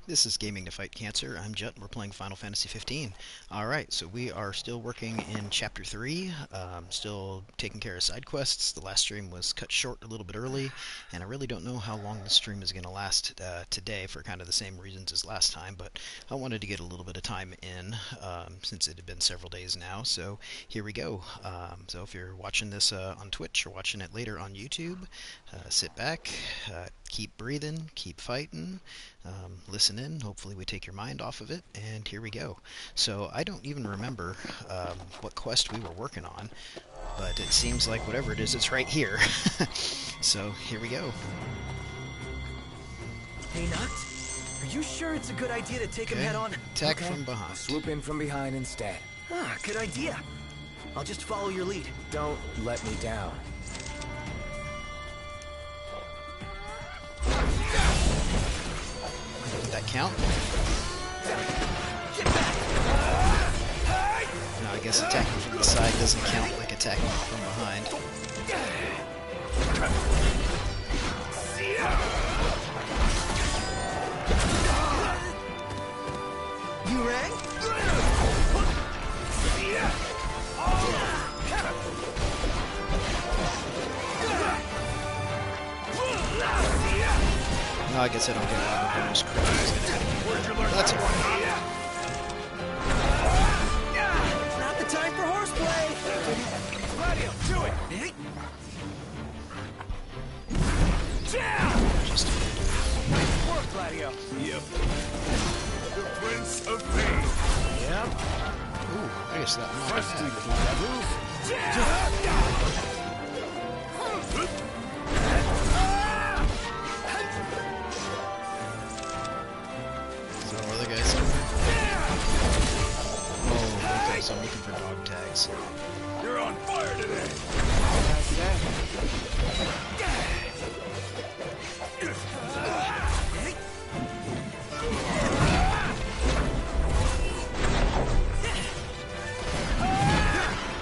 This is GamingToFightCancer. I'm Jet, and we're playing Final Fantasy 15. Alright, so we are still working in Chapter 3, still taking care of side quests. The last stream was cut short a little bit early, and I really don't know how long the stream is going to last today for kind of the same reasons as last time, but I wanted to get a little bit of time in since it had been several days now, so here we go. So if you're watching this on Twitch or watching it later on YouTube, sit back, keep breathing, keep fighting, listen in. Hopefully we take your mind off of it, and here we go. So I don't even remember what quest we were working on, but it seems like whatever it is, it's right here. So here we go. Hey, Noct, are you sure it's a good idea to take him head on? Attack from behind. Swoop in from behind instead. Ah, good idea. I'll just follow your lead. Don't let me down. Did that count? No, I guess attacking from the side doesn't count like attacking from behind. You rang? No, I guess I don't get a lot of bonus credit. That's alright. It's not the time for horseplay. Gladio, do it! Just Nice work, Gladio. Yep. The Prince of Pain. Yep. ooh, I guess that might Trusty have. little devil. So are the guys somewhere? Oh, okay, so I'm looking for dog tags. You're on fire today.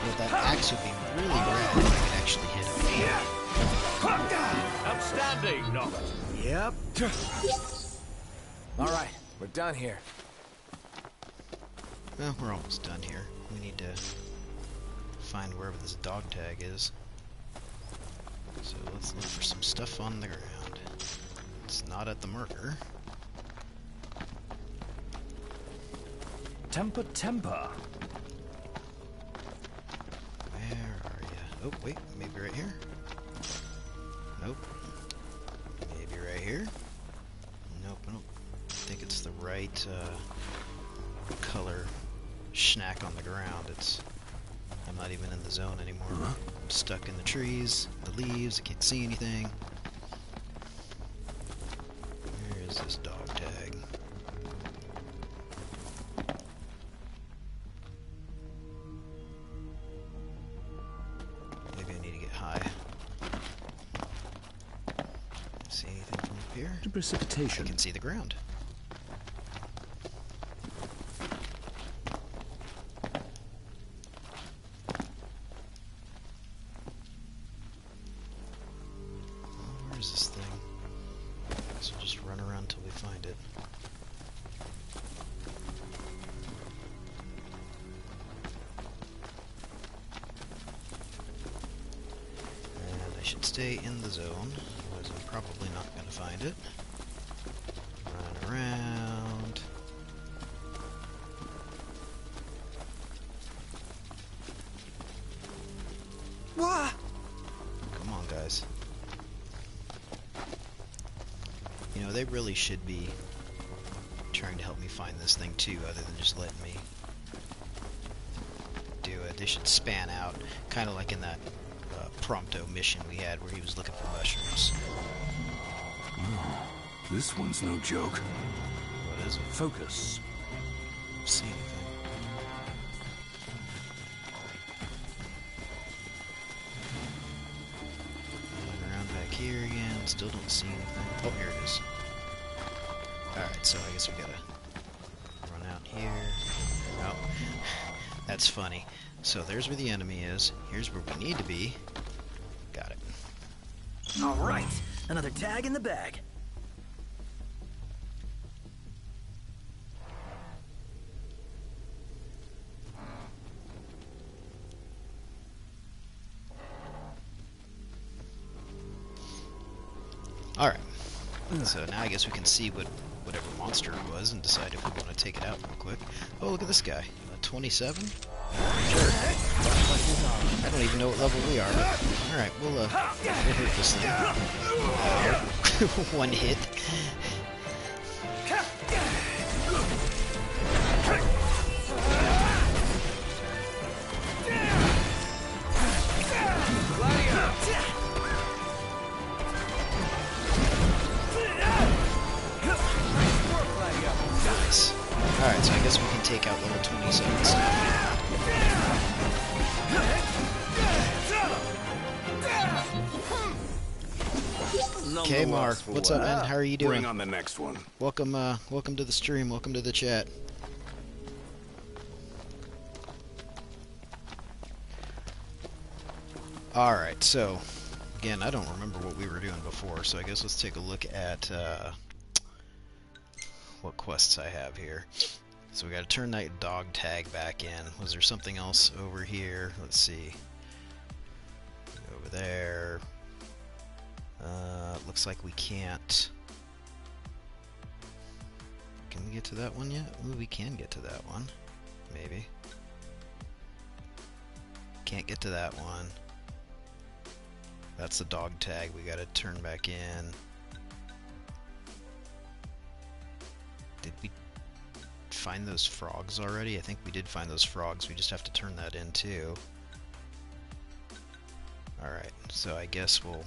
Well, that axe would be really rad if I could actually hit him. Outstanding, Noct. Yep. All right, we're done here. Well, we're almost done here. We need to find wherever this dog tag is. So let's look for some stuff on the ground. It's not at the marker. Temper. Where are you? Oh, wait, maybe right here? Nope. Maybe right here? Nope, I don't think it's the right color schnack on the ground. I'm not even in the zone anymore. I'm stuck in the trees, the leaves, I can't see anything. Where is this dog tag? Maybe I need to get high. See anything from up here? I Precipitation. can see the ground. Where's this thing? So we'll just run around till we find it. And I should stay in the zone, otherwise I'm probably not going to find it. Run around. Wah! Come on, guys. You know, they really should be trying to help me find this thing too, other than just letting me do it. They should span out, kind of like in that Prompto mission we had where he was looking for mushrooms. This one's no joke. What is it? Focus. Don't see anything. Running around back here again, still don't see anything. Oh, here it is. Alright, so I guess we gotta run out here. Oh, that's funny. So there's where the enemy is. Here's where we need to be. Got it. All right, another tag in the bag. Alright, so now I guess we can see whatever monster it was and decide if we want to take it out real quick. Oh, look at this guy. 27? Sure. I don't even know what level we are, but alright, we'll hurt this thing. One hit. Nice. Alright, so I guess we can take out level 27 stuff. Okay, Mark, what's up, man? How are you doing? Bring on the next one. Welcome, welcome to the stream. Welcome to the chat. Alright, so, again, I don't remember what we were doing before, so I guess let's take a look at what quests I have here. So we got to turn that dog tag back in. Was there something else over here? Let's see. Over there. Looks like we can't. Can we get to that one yet? Ooh, we can get to that one. Maybe. Can't get to that one. That's the dog tag we gotta turn back in. Did we find those frogs already? I think we did find those frogs. We just have to turn that in too. Alright, so I guess we'll...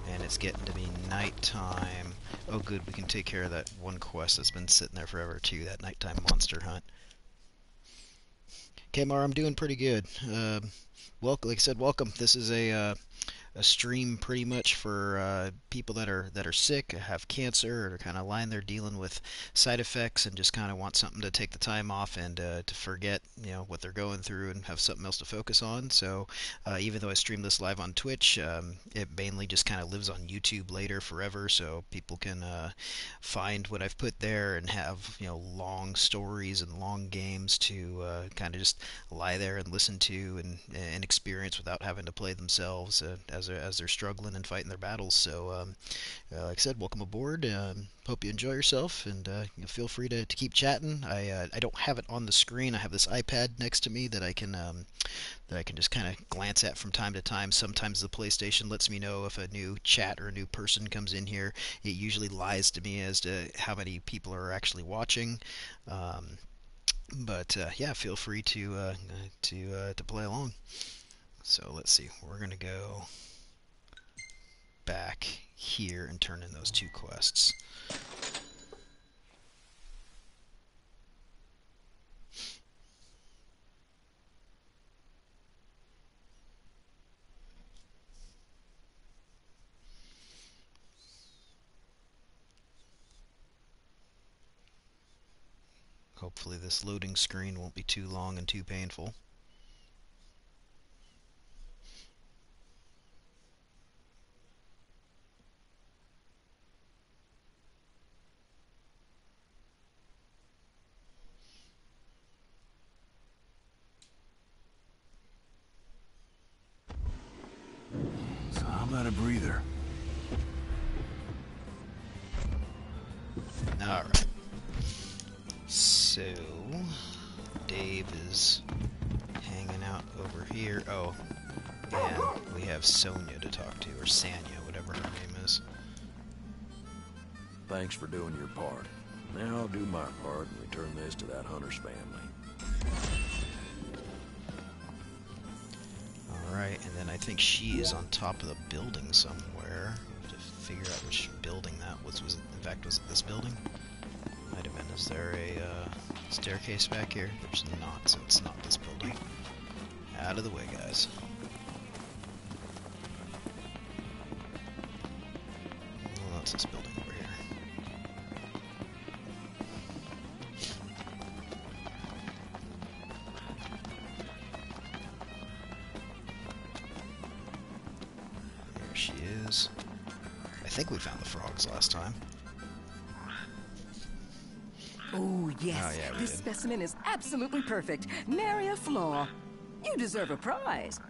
And it's getting to be nighttime. Oh good, we can take care of that one quest that's been sitting there forever too, that nighttime monster hunt. Okay, Mar, I'm doing pretty good. Like I said, welcome. This is a stream pretty much for people that are sick, have cancer, or kind of lying there dealing with side effects and just kind of want something to take the time off and to forget, you know, what they're going through and have something else to focus on. So even though I stream this live on Twitch, it mainly just kind of lives on YouTube later forever, so people can find what I've put there and have, you know, long stories and long games to kind of just lie there and listen to and experience without having to play themselves as they're struggling and fighting their battles. So like I said, welcome aboard. Hope you enjoy yourself, and feel free to keep chatting. I don't have it on the screen. I have this iPad next to me that I can just kind of glance at from time to time. Sometimes the PlayStation lets me know if a new chat or a new person comes in here. It usually lies to me as to how many people are actually watching. But yeah, feel free to play along. So let's see. We're gonna go back here and turn in those two quests. Hopefully this loading screen won't be too long and too painful. So how about a breather? Alright. So, Dave is hanging out over here. Oh, and we have Sonia to talk to, or Sanya, whatever her name is. Thanks for doing your part. Now I'll do my part and return this to that hunter's family. Alright, and then I think she is on top of the building somewhere. To figure out which building that was. Was it this building? Might have been. Is there a staircase back here? There's not, so it's not this building. Out of the way, guys. Well, that's this building over here. There she is. I think we found the frogs last time. Oh, yes. Oh, yeah, we This did. specimen is absolutely perfect. Nary a flaw. You deserve a prize.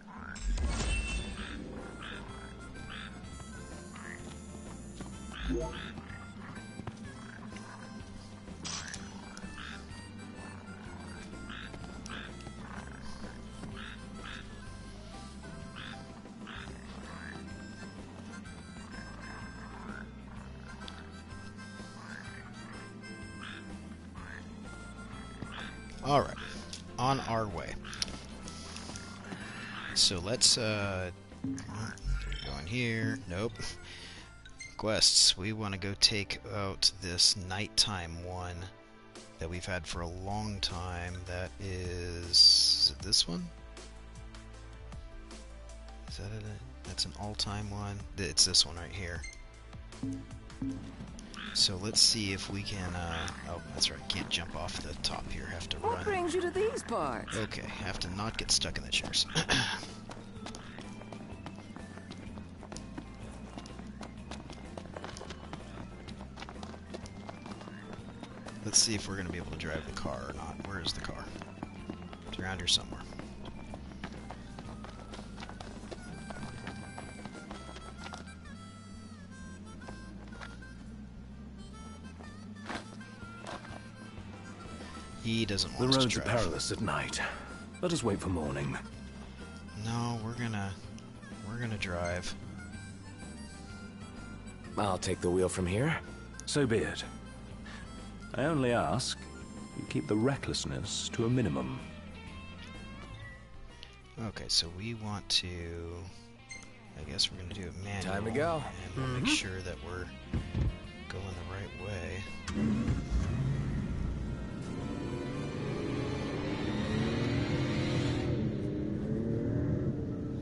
Alright, on our way. So let's, go in here. Nope. Quests. We want to go take out this nighttime one that we've had for a long time. That is it this one? Is that it? That's an all-time one. It's this one right here. So let's see if we can, oh, that's right, can't jump off the top here, have to What run. brings you to these parts? Okay, have to not get stuck in the chairs. Let's see if we're going to be able to drive the car or not. Where is the car? It's around here somewhere. He doesn't The want us to roads are drive. perilous at night. Let us wait for morning. No, we're gonna drive. I'll take the wheel from here. So be it. I only ask you keep the recklessness to a minimum. Okay, so we want to. I guess we're gonna do it manual. Time to go. And we'll make sure that we're going the right way.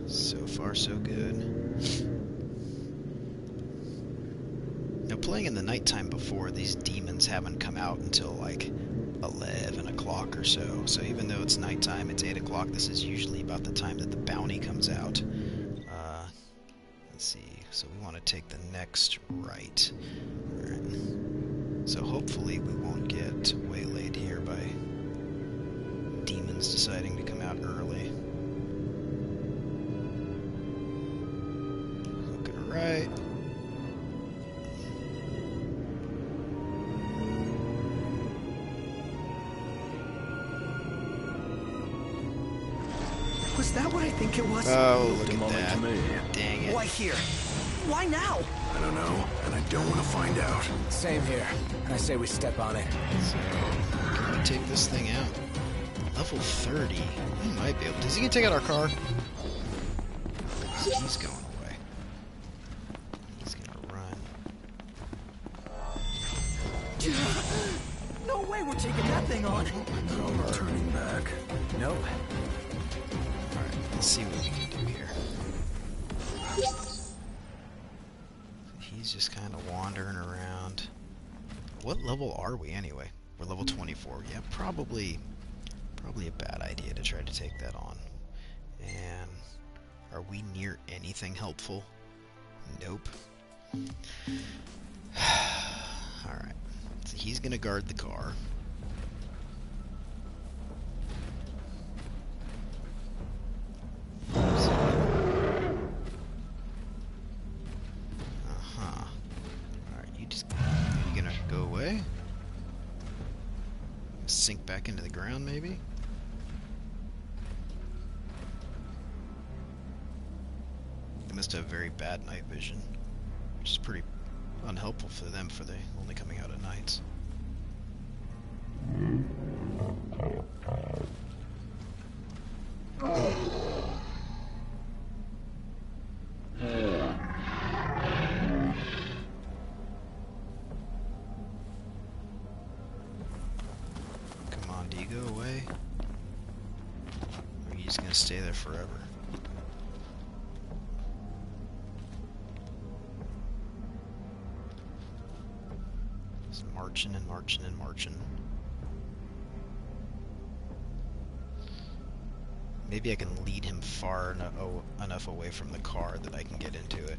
So far, so good. Now, playing in the nighttime before, these demons haven't come out until like 11 o'clock or so. So even though it's nighttime, it's 8 o'clock, this is usually about the time that the bounty comes out. Let's see, so we want to take the next right. Alright. So hopefully we won't get waylaid here by demons deciding to come out early. Look at her right. Was that what I think it was? Oh, look at Demonic that. to me. Dang it. Why here? Why now? I don't know, and I don't want to find out. Same here. I say we step on it. So, can we take this thing out? Level 30. We might be able to. Is he going to take out our car? He's going away. He's going to run. No way we're taking that thing on. No turning back. Nope. Alright, let's see what we can do here. He's just kind of wandering around. What level are we anyway? We're level 24. Yeah, probably a bad idea to try to take that on. And are we near anything helpful? Nope. Alright. So he's gonna guard the car. You gonna go away? Sink back into the ground, maybe? They must have very bad night vision, which is pretty unhelpful for them, for they only coming out at nights. Come on, do you go away? Or are you just gonna stay there forever? Just marching and marching and marching. Maybe I can lead him far enough away from the car that I can get into it.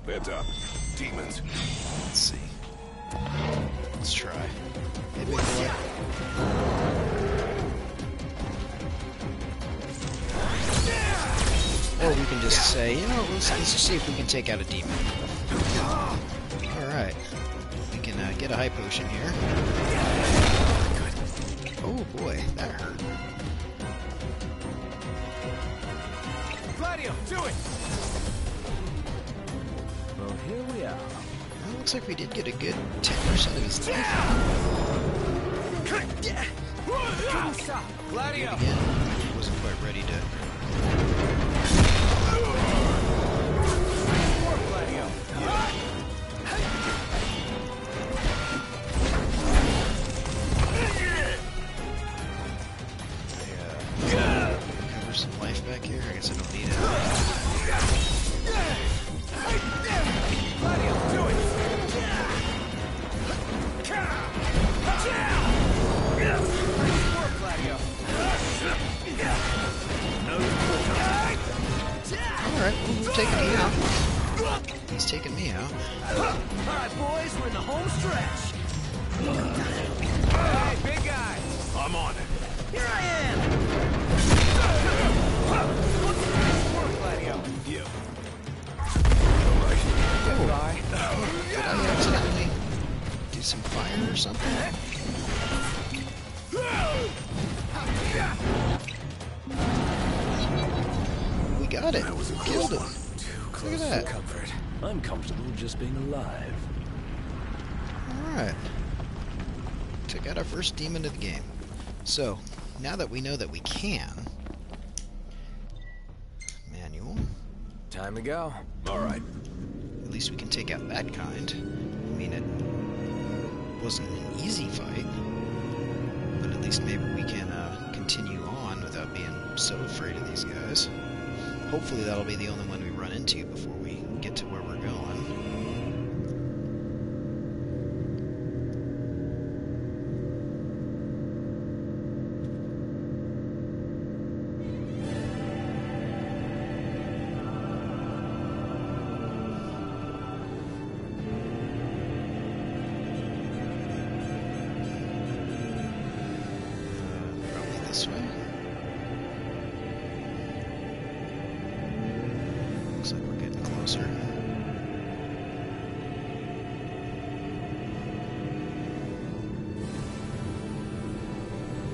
Heads up. Demons. Let's see. Let's try. Maybe I can Or we can just say, you know, let's just see if we can take out a demon. Alright. We can get a high potion here. Oh boy, that hurt. Gladio, do it! Well, here we are. Well, looks like we did get a good 10% of his life. Couldn't stop. Gladio! Again, wasn't quite ready to... More Gladio! Recover some life back here. I guess I don't need it. Gladio, do it! More Gladio! Alright, we're taking me out. He's taking me out. Alright, boys, we're in the home stretch. Hey, big guy! I'm on it. Here I am! More Gladio! You. Get by. Did I accidentally do some fire or something? We got it. Killed him. Look at that. Comfort. I'm comfortable just being alive. Alright. Took out our first demon of the game. So, now that we know that we can... Manual. Time to go. All right. At least we can take out that kind. I mean, it wasn't an easy fight. But at least maybe we can continue on without being so afraid of these guys. Hopefully that'll be the only one we run into before we get to where we're going. Probably this way. Looks like we're getting closer.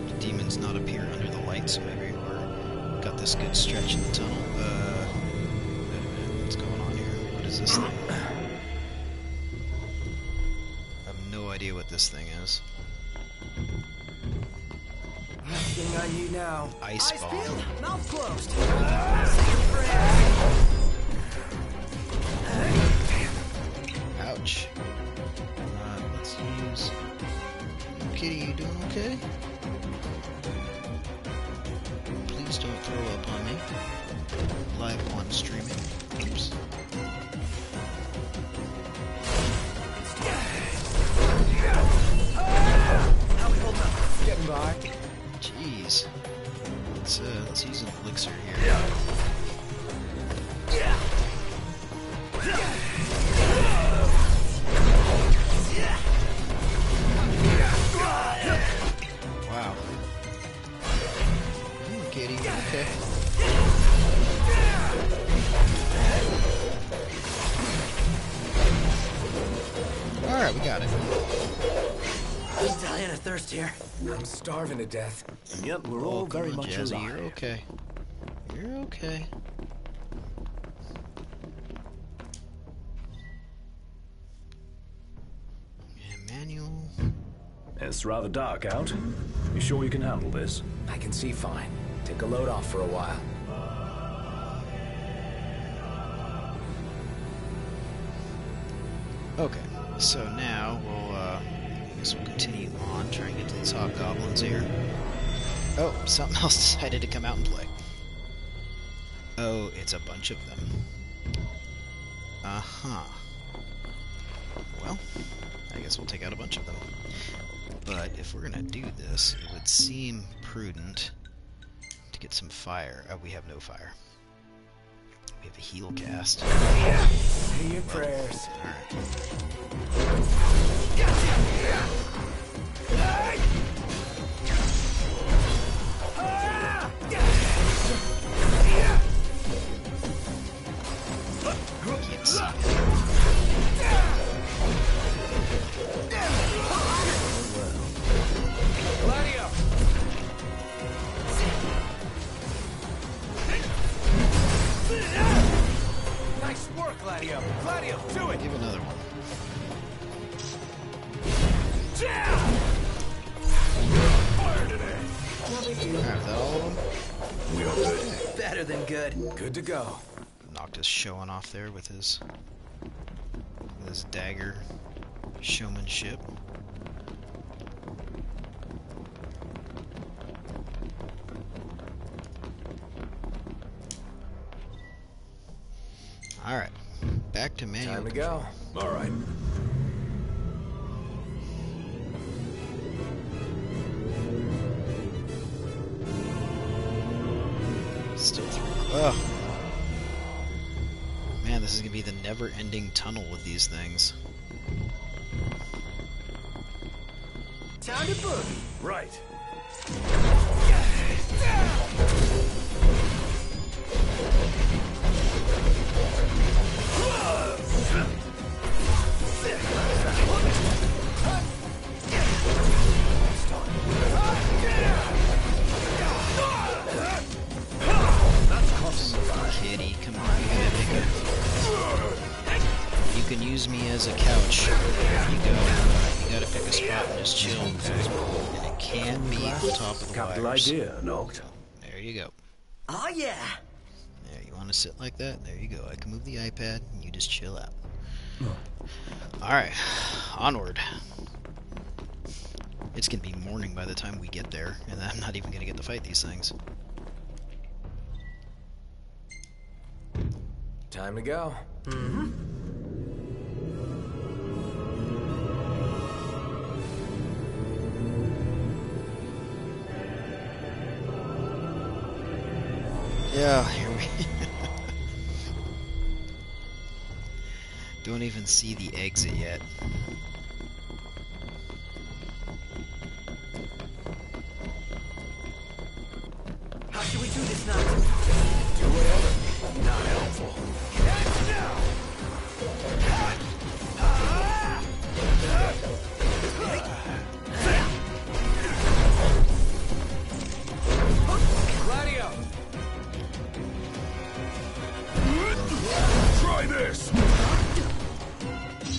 The demon's not up here under the light, so maybe we're got this good stretch in the tunnel. Wait a minute, what's going on here? What is this thing? I have no idea what this thing is. Last thing I need now. Ice Eyes bomb. peeled, mouth closed. Ouch. Let's use... Kitty, you doing okay? Please don't throw up on me. Live on streaming. Oops. How we holding up? Getting by. Jeez. Let's use an elixir here. Wow. Come on, Katie. Okay. Alright, we got it. I'm dying of thirst here. I'm starving to death. And yet we're all Come very on, much Jazzy, alive. you're okay. You're okay. And manual. It's rather dark out. You sure you can handle this? I can see fine. Take a load off for a while. Okay, so now we'll, I guess we'll continue on, try and get to these hobgoblins here. Oh, something else decided to come out and play. Oh, it's a bunch of them. Uh-huh. Well, I guess we'll take out a bunch of them. But if we're gonna do this, it would seem prudent to get some fire. Oh, we have no fire. We have a heal cast. Say your prayers. Alright. Can't see it. Do it! Give another one. Fire today. Alright, is that all of them? We are good. Better than good. Good to go. Noctis showing off there with his dagger showmanship. Alright, back to manual. Time to go. All right. Still through. Ugh. Man, this is gonna be the never-ending tunnel with these things. Time to boogie. Right. Kitty, come on, you gotta make it. You can use me as a couch. You gotta pick a spot and just chill. And it can be the top of the Capital wires. idea, Noct. There you go. Oh, yeah. There, you want to sit like that? There you go. I can move the iPad, and you just chill out. Alright, onward. It's gonna be morning by the time we get there, and I'm not even gonna get to fight these things. Time to go. Yeah, here we don't even see the exit yet. How should we do this now? Do whatever. Not helpful. Gladio! Try this.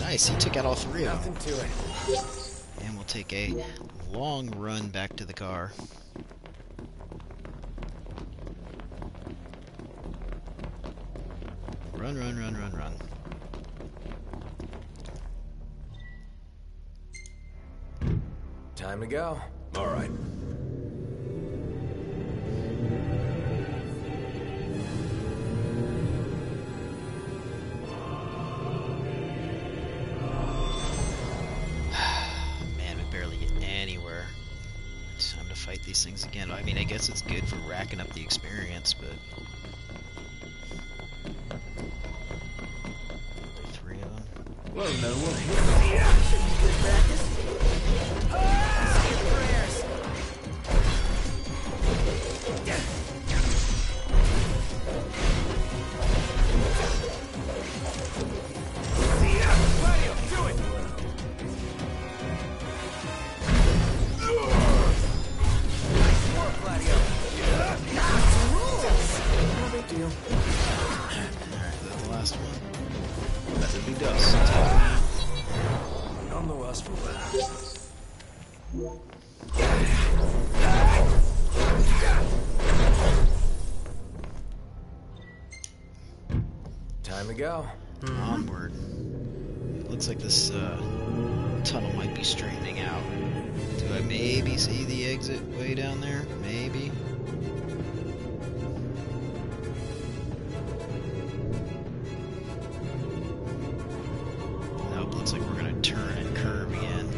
Nice, he took out all three of them. Nothing to it. And we'll take a long run back to the car. Run, run, run, run, run. Time to go. All right. Man, we barely get anywhere. It's time to fight these things again. I mean, I guess it's good for racking up the experience, but... Three of them. Well, no one here. Should be good practice. Say your prayers. Gladio, do it! Nice work, Gladio. No big deal. Alright, that's the last one. That would be dust. None the worse for wear. Time to go. Onward. It looks like this tunnel might be straightening out. Do I maybe see the exit way down there? Maybe. Nope, looks like we're gonna turn and curve again.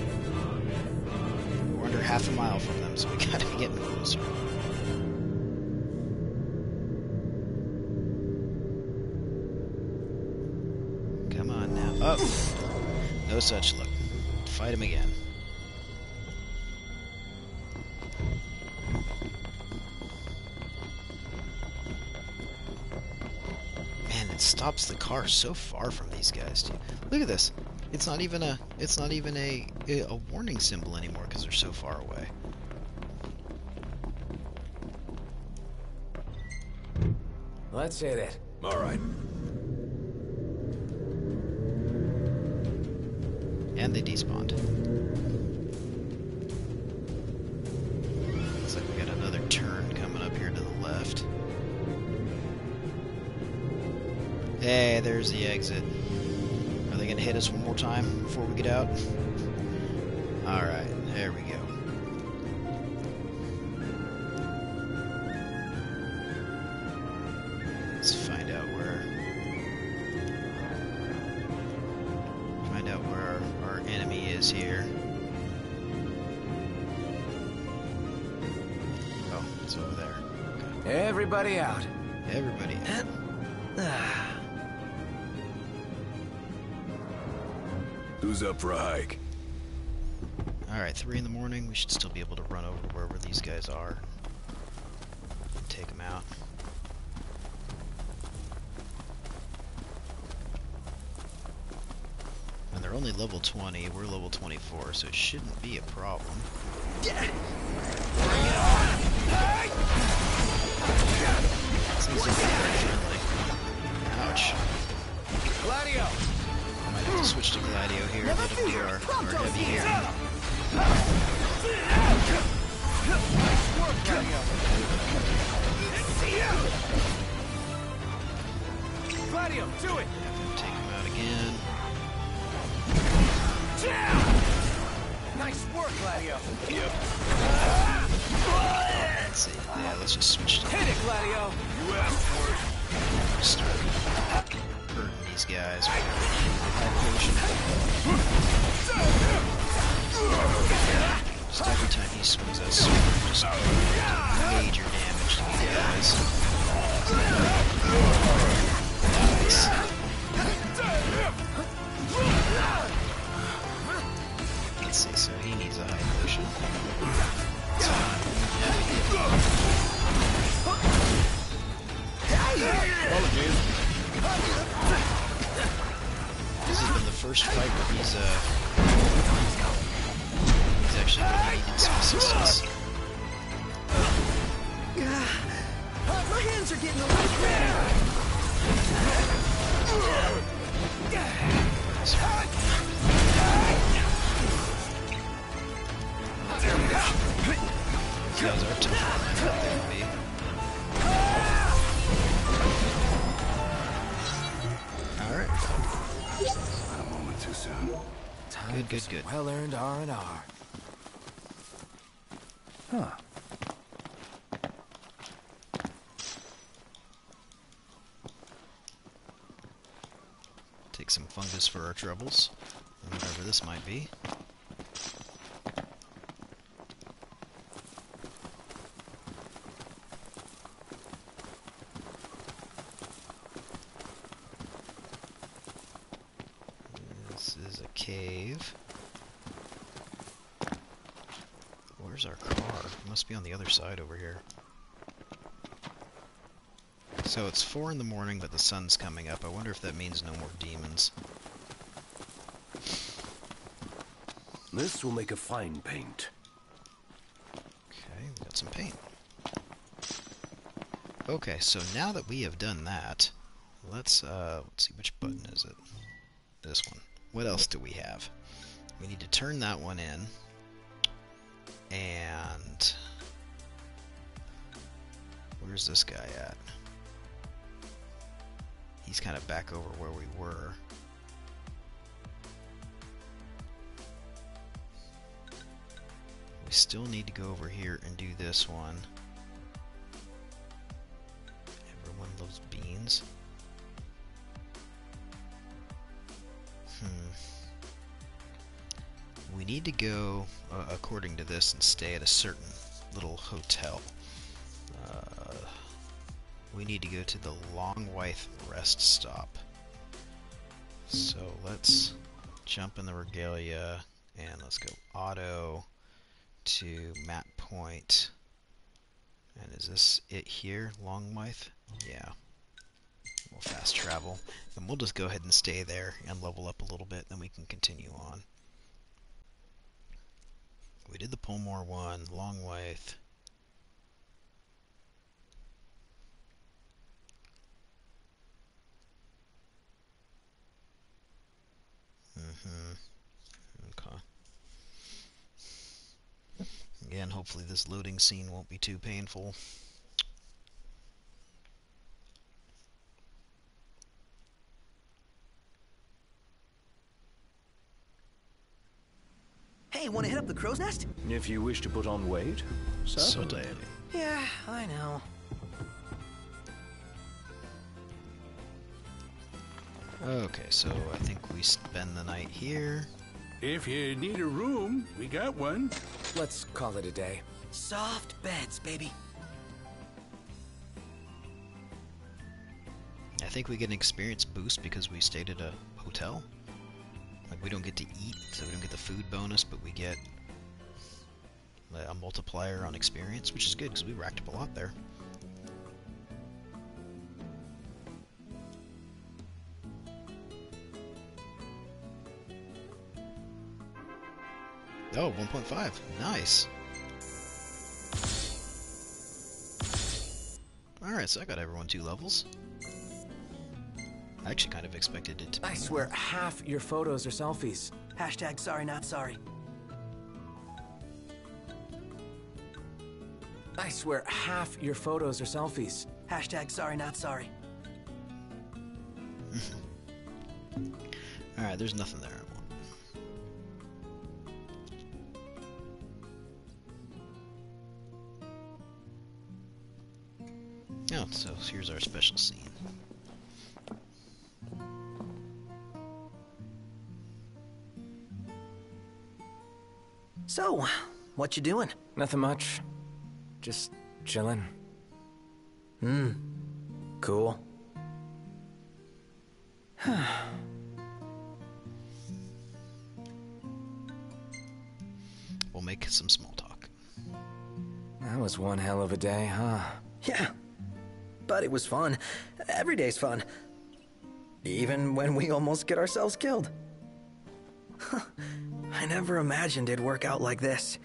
We're under half a mile from them, so we gotta be getting closer. Come on now. Oh! No such luck. Fight him again. Man, it stops the car so far from these guys, dude. Look at this. It's not even a warning symbol anymore because they're so far away. Let's hit it. All right. And they despawned. Looks like we got another turn coming up here to the left. Hey, there's the exit. Are they going to hit us one more time before we get out? Alright, there we go. Let's find out where our enemy is here. Oh, it's over there. Okay. Everybody out. Everybody out. Who's up for a hike? Alright, 3 in the morning. We should still be able to run over to wherever these guys are and take them out. And they're only level 20, we're level 24, so it shouldn't be a problem. Seems to be very friendly. Ouch. Gladio! I might have to switch to Gladio here, let him do our heavy here. Gladio, do it! Have him take him out again. Nice work, Gladio. Let's see. Yeah, let's just switch to Hit it, Gladio. You asked for it. start hurting these guys with high potion. Just every time he swings that sword, just major damage to these guys. Nice. Let's see, so he needs a high potion. That's fine. This has been the first fight where he's actually really needed some assistance. My hands are getting a little cramped. These guys are tougher than I thought they would be. Alright. Not a moment too soon. Good, good, good. Well-earned R&R. Huh. Take some fungus for our troubles, whatever this might be. This is a cave. Where's our car? It must be on the other side over here. So it's 4 in the morning, but the sun's coming up. I wonder if that means no more demons. This will make a fine paint. Okay, we got some paint. Okay, so now that we have done that, let's see, which button is it? This one. What else do we have? We need to turn that one in, and where's this guy at? He's kind of back over where we were. We still need to go over here and do this one. Everyone loves beans. We need to go, according to this, and stay at a certain little hotel. We need to go to the Longwythe rest stop. So let's jump in the regalia and let's go auto to map point. And is this it here, Longwythe? Yeah. We'll fast travel. And we'll just go ahead and stay there and level up a little bit, then we can continue on. We did the Pullmore one, Longwythe. Again, hopefully this loading scene won't be too painful. Hey, wanna hit up the crow's nest? If you wish to put on weight, certainly. Yeah, I know. Okay, so I think we spend the night here. If you need a room, we got one. Let's call it a day. Soft beds, baby. I think we get an experience boost because we stayed at a hotel. Like, we don't get to eat, so we don't get the food bonus, but we get a multiplier on experience, which is good because we racked up a lot there. Oh, 1.5. Nice. Alright, so I got everyone 2 levels. I actually kind of expected it to be I swear half your photos are selfies. Hashtag sorry not sorry. I swear half your photos are selfies. Hashtag sorry not sorry. Alright, there's nothing there I want. Oh, so here's our special scene. So, what you doing? Nothing much. Just chilling. Cool. We'll make some small talk. That was one hell of a day, huh? Yeah. But it was fun. Every day's fun. Even when we almost get ourselves killed. I never imagined it'd work out like this.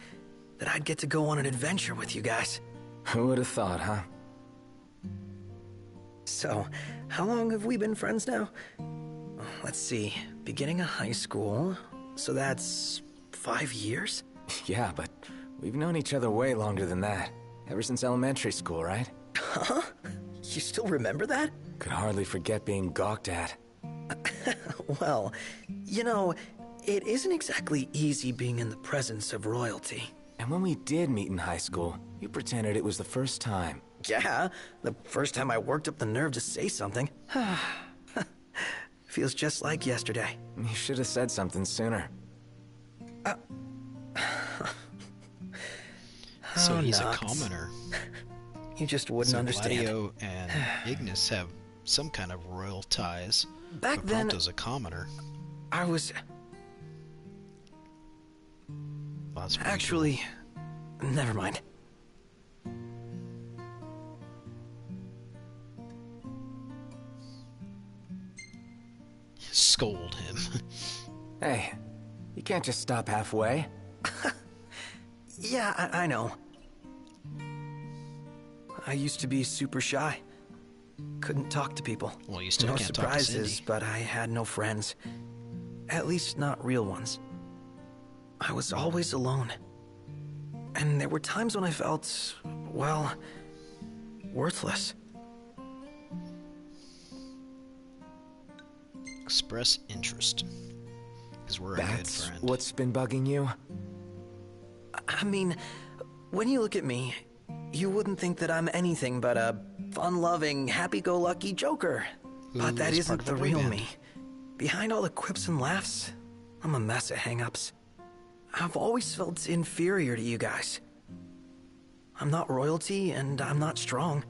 That I'd get to go on an adventure with you guys. Who would have thought, huh? So, how long have we been friends now? Let's see. Beginning of high school. So that's 5 years? Yeah, but we've known each other way longer than that. Ever since elementary school, right? Huh? You still remember that? Could hardly forget being gawked at. Well, you know, it isn't exactly easy being in the presence of royalty. And when we did meet in high school, you pretended it was the first time. Yeah, the first time I worked up the nerve to say something. Feels just like yesterday. You should have said something sooner. So Oh, he's nuts. a commoner. You just wouldn't So understand. Gladio and Ignis have some kind of royal ties. Back but then, Prompto's a commoner. I was Well, that's pretty actually... Never mind. cool. Scold him. Hey, you can't just stop halfway. Yeah, I know. I used to be super shy. Couldn't talk to people. Well, you still no can't talk to surprises, Cindy. but I had no friends. At least not real ones. I was always alone. And there were times when I felt, well, worthless. Express interest. Because we're a good That's friend. what's been bugging you? I mean, when you look at me, you wouldn't think that I'm anything but a fun-loving, happy-go-lucky joker. But that is part isn't of a the boy real band. me. Behind all the quips and laughs, I'm a mess of hang-ups. I've always felt inferior to you guys. I'm not royalty, and I'm not strong.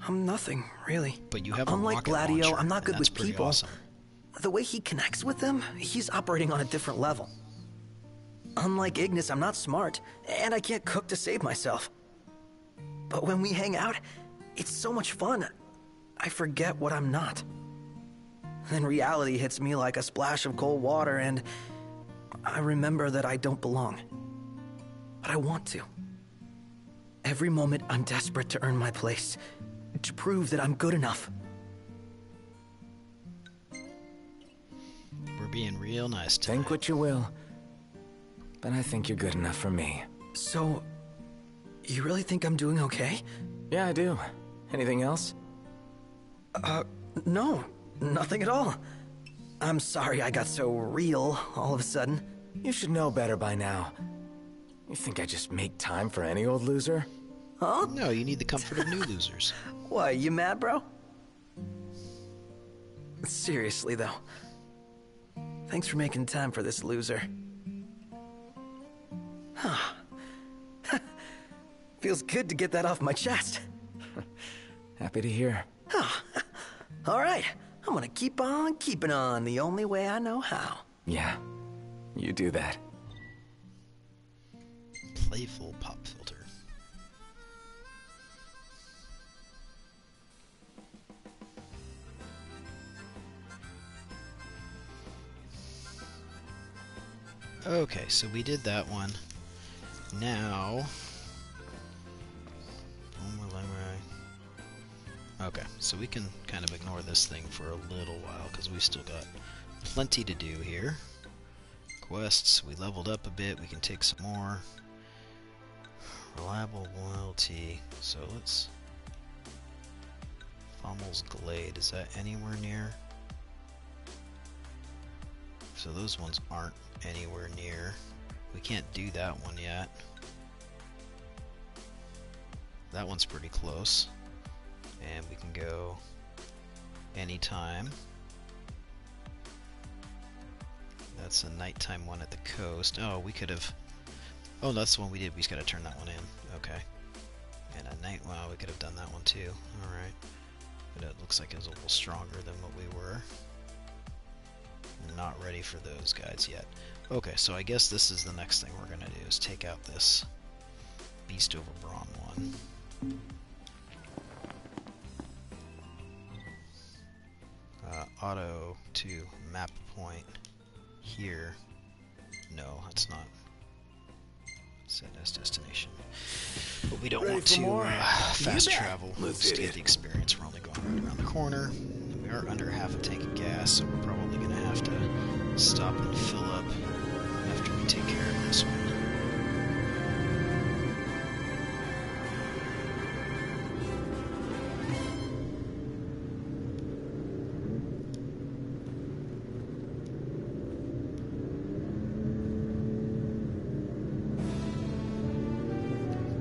I'm nothing, really. But you have a Unlike rocket Gladio, launcher, I'm not and good that's with pretty people. Awesome. The way he connects with them, he's operating on a different level. Unlike Ignis, I'm not smart, and I can't cook to save myself. But when we hang out, it's so much fun, I forget what I'm not. Then reality hits me like a splash of cold water, and I remember that I don't belong. But I want to. Every moment, I'm desperate to earn my place, to prove that I'm good enough. We're being real nice tonight. Think what you will, but I think you're good enough for me. So, you really think I'm doing okay? Yeah, I do. Anything else? No, nothing at all. I'm sorry I got so real all of a sudden. You should know better by now. You think I just make time for any old loser? Huh? No, you need the comfort of new losers. Why, you mad, bro? Seriously, though. Thanks for making time for this loser. Huh. Feels good to get that off my chest. Happy to hear. All right, I'm gonna keep on keeping on the only way I know how. Yeah, you do that. Playful pop filter. Okay, so we did that one. Now... Okay, so we can kind of ignore this thing for a little while, because we've still got plenty to do here. Quests, we leveled up a bit, we can take some more. Reliable loyalty, so let's... Fommel's Glade, is that anywhere near? So those ones aren't anywhere near. We can't do that one yet. That one's pretty close. And we can go anytime. That's a nighttime one at the coast. Oh, we could have... Oh, that's the one we did. We just gotta turn that one in. Okay. And a night... Well, we could have done that one too. Alright. But it looks like it was a little stronger than what we were. Not ready for those guys yet. Okay, so I guess this is the next thing we're gonna do, is take out this Beast over Brawn one. Auto to map point here. No, that's not. Set as destination. But we don't want to fast travel. Let's hit get it. the experience. We're only going right around the corner. We are under half a tank of gas, so we're probably going to have to stop and fill up after we take care of this one.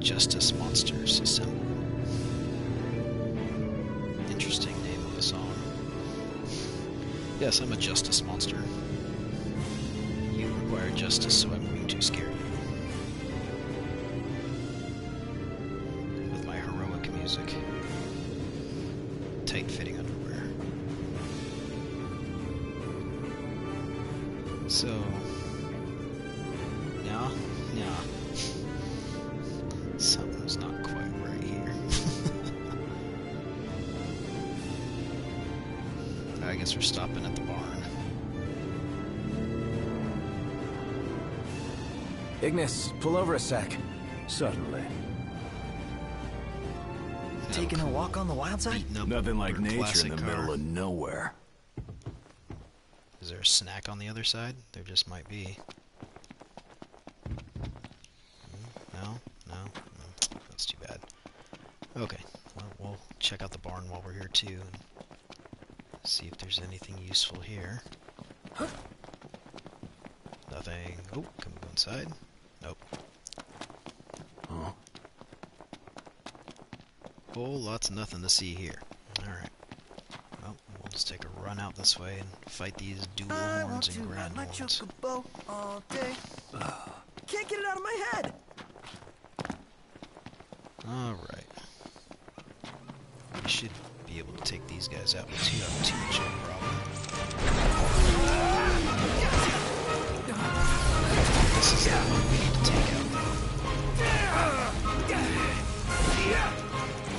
Justice Monsters Assemble. Interesting name of a song. Yes, I'm a justice monster. You require justice, so I'm going to scare you. With my heroic music. Tight-fitting underwear. So... Yeah. Something's not quite right here. I guess we're stopping at the barn. Ignis, pull over a sec. Suddenly. Taking a walk on the wild side? Beating up Nothing like our nature in classic the car. middle of nowhere. Is there a snack on the other side? There just might be. No. That's too bad. Okay, well, we'll check out the barn while we're here too, and see if there's anything useful here. Nothing. Oh, can we go inside? Nope. Huh? Oh, lots of nothing to see here. Alright. Well, we'll just take a run out this way and fight these dual horns and grand horns. All day. Can't get it out of my head. Alright. We should be able to take these guys out without too much of a problem. This is the one we need to take out, though.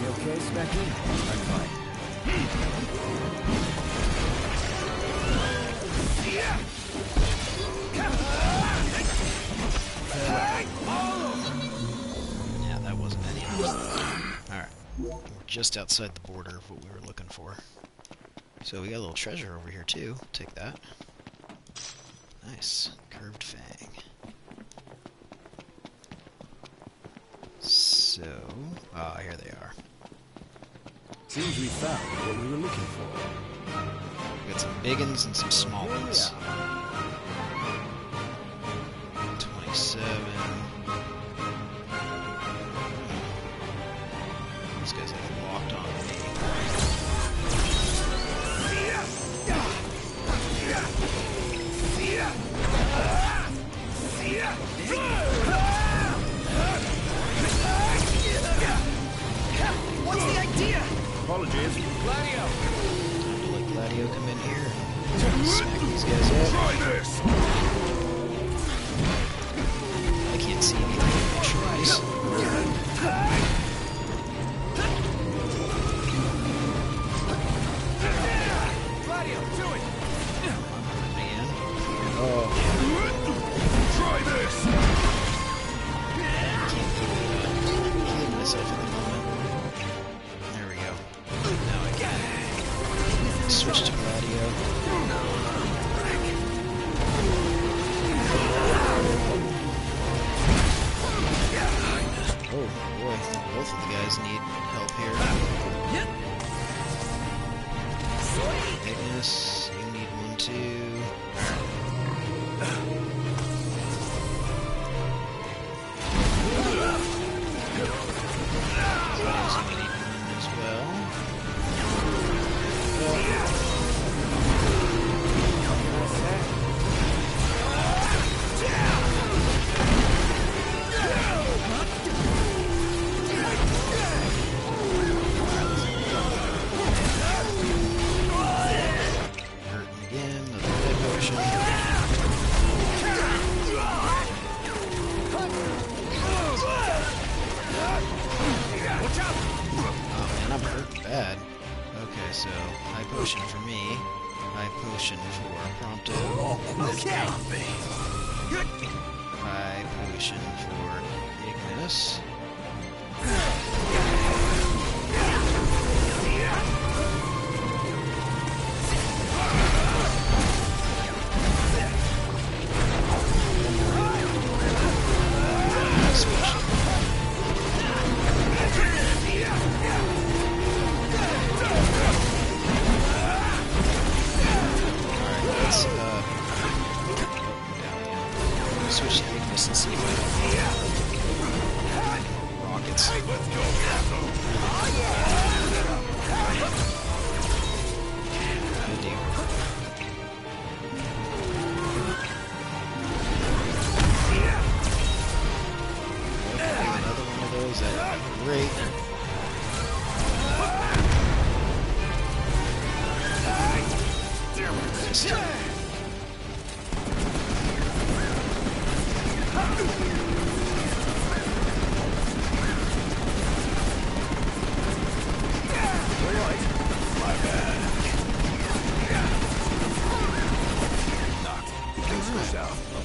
You okay, Specky? I'm fine. Yeah, that wasn't any of them. Alright. We're just outside the border of what we were looking for. So we got a little treasure over here, too. Take that. Nice. Curved fang. here they are. Seems we found what we were looking for. We got some big ones and some small ones. 27. These guys like locked on me. What's the idea? Apologies. Gladio! Time to let Gladio come in here and smack these guys up. Try this! I can't see anything. Choice. Gladio, do it! Man. Try this! Healing myself at the moment. There we go. Now I can switch to Gladio. Oh boy, both of the guys need help here. Ignis, you need one too. Gladio's gonna need one as well. Hurting again, another red potion. Oh man, I'm hurt bad. Okay, so high potion for me, high potion for Prompto, Okay! high potion for Ignis. Let's switch to Ignis and see if I can rockets. Let's go, Good deal. Okay, another one of those. That'd be great. Just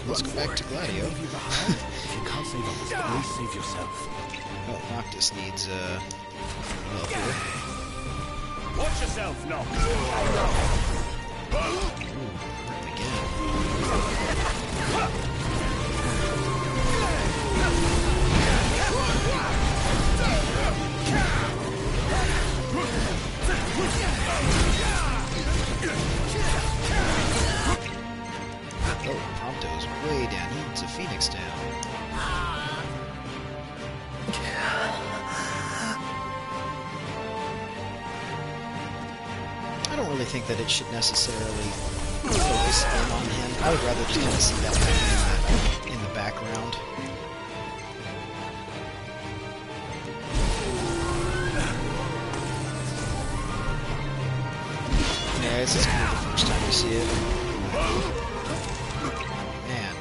let's go back to Gladio. If you can't save others, please save yourself. Oh, Noctis needs help here. Watch yourself, Nox! Ooh, hurt again. Oh, Prompto's way down. He needs a Phoenix down. I don't really think that it should necessarily focus in on him. I would rather just kind of see that happening in the background. Yeah, this is kind of the first time you see it. Man.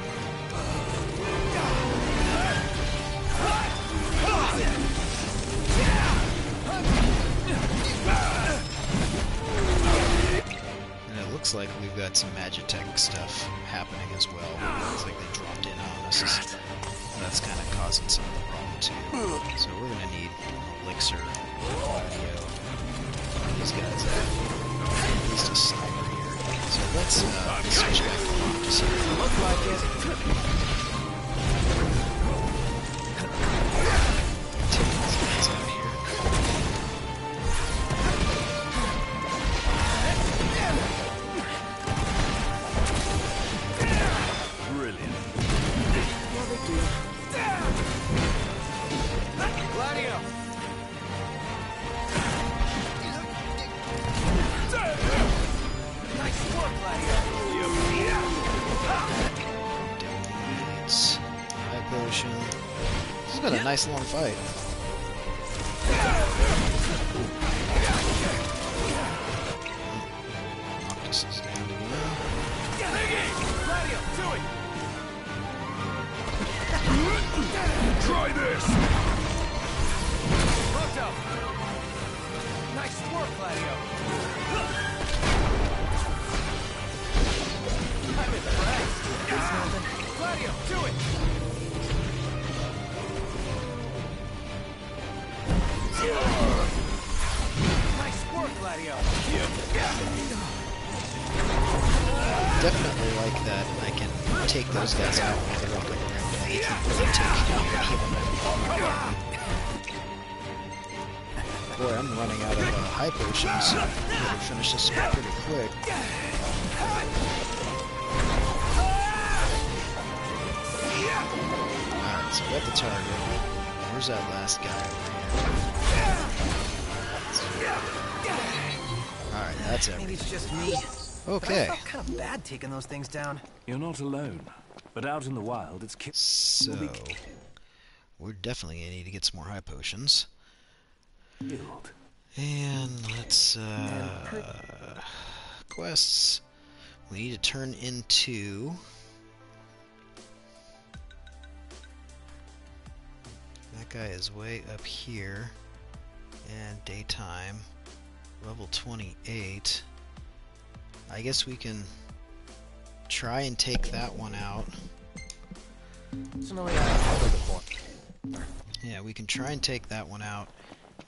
And it looks like we've got some Magitech stuff happening as well. Looks like they dropped in on us. That's kind of causing some of the problem too. So we're going to need Elixir, Audio, these guys at least a sniper here. So let's switch back to Noctis here. Look like it. Take these guys out here. been a nice long fight. Noctis is down again. Try this! Roto! Nice work, Gladio! I'm impressed! Gladio, do it! Nice work, Gladio! Definitely like that I can take those guys out when they walk up around and they can really take Boy, I'm running out of high potions, so I'm gonna finish this one pretty quick. Alright, so we got the target. Where's that last guy over here? Alright, that's Maybe everything. it's just me. Okay. I felt kind of bad taking those things down. You're not alone. But out in the wild, it's So, we're definitely gonna need to get some more high potions. killed. And let's, quests. We need to turn into... That guy is way up here. And daytime. Level 28. I guess we can try and take that one out. Yeah, we can try and take that one out,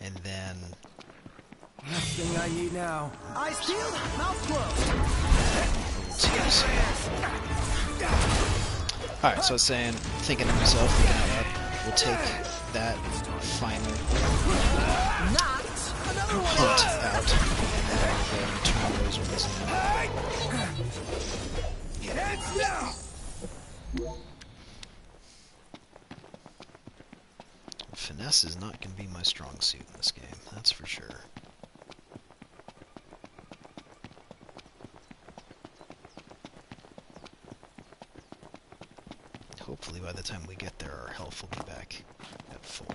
and then... Last thing I need now. Eyes peeled, mouth closed. Alright, so I was saying, thinking to myself, thinking out loud, we'll take that final hunt out, and then turn those ones in. Heads down! Finesse is not going to be my strong suit in this game, that's for sure. Hopefully by the time we get there, our health will be back at full.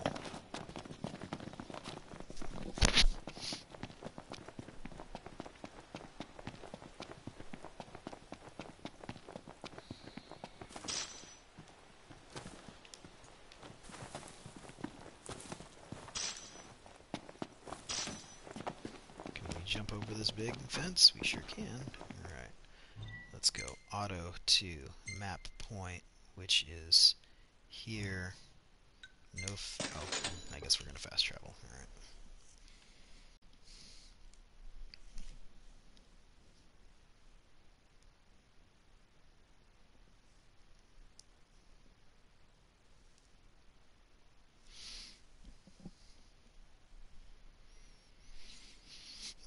Can we jump over this big fence? We sure can. Alright. Let's go auto to map point, which is here. No oh, I guess we're gonna fast travel. Alright.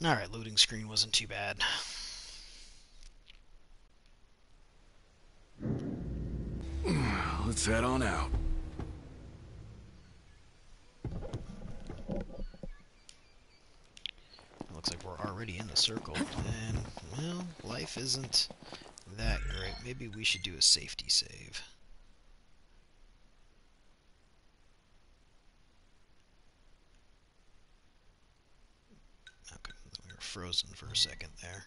Alright, loading screen wasn't too bad. Let's head on out. Looks like we're already in the circle, and, well, life isn't that great. Maybe we should do a safety save. Okay, we were frozen for a second there.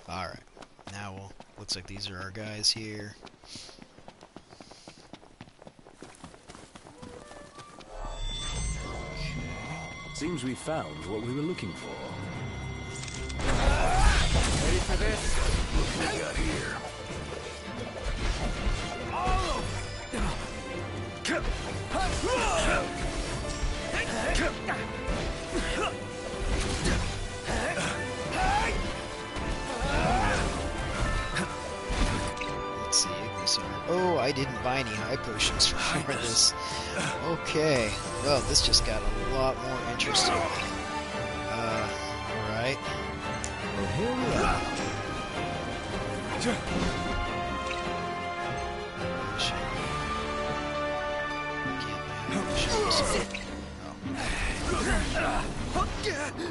Alright, now we'll, looks like these are our guys here. Seems we found what we were looking for. Ready for this? What we got here? Let's see, oh, I didn't buy any high potions for this. Okay, well, this just got a lot more interesting. Alright. Well, here we are.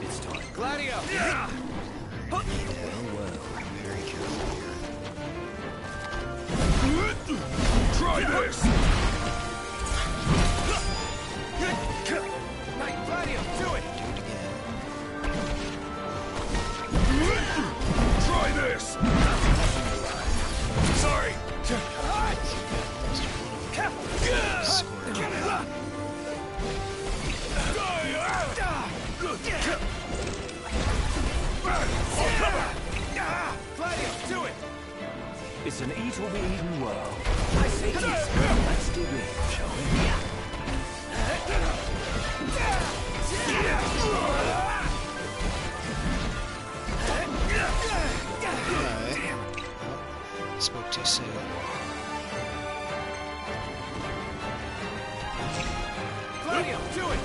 It's time. Gladio! need to be very careful here. Try this! Night, Gladio, do it! Do it again. Try this! Sorry! Gladio, do it! It's an eat or be eaten world. I say eat. Let's dig in, shall we? Alright. Spoke too soon. Gladio, do it!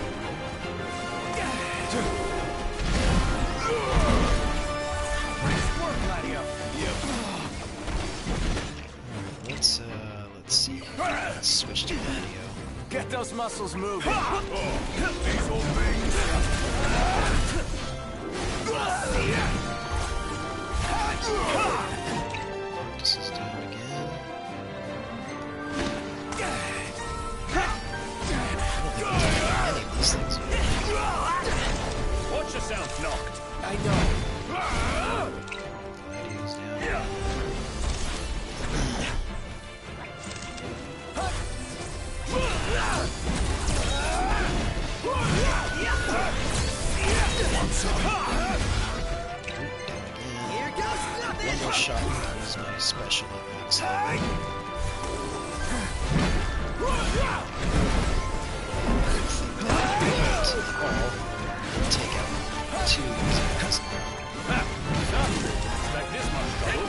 Nice work, Gladio! Let's see. Let's switch to Gladio. Get those muscles moving. These old things! This is down again. Any of these things yet. Watch yourself, knocked! I know. Gladio's down. Here goes nothing! One more shot is my special effects. Take out two attacks. Like this much trouble.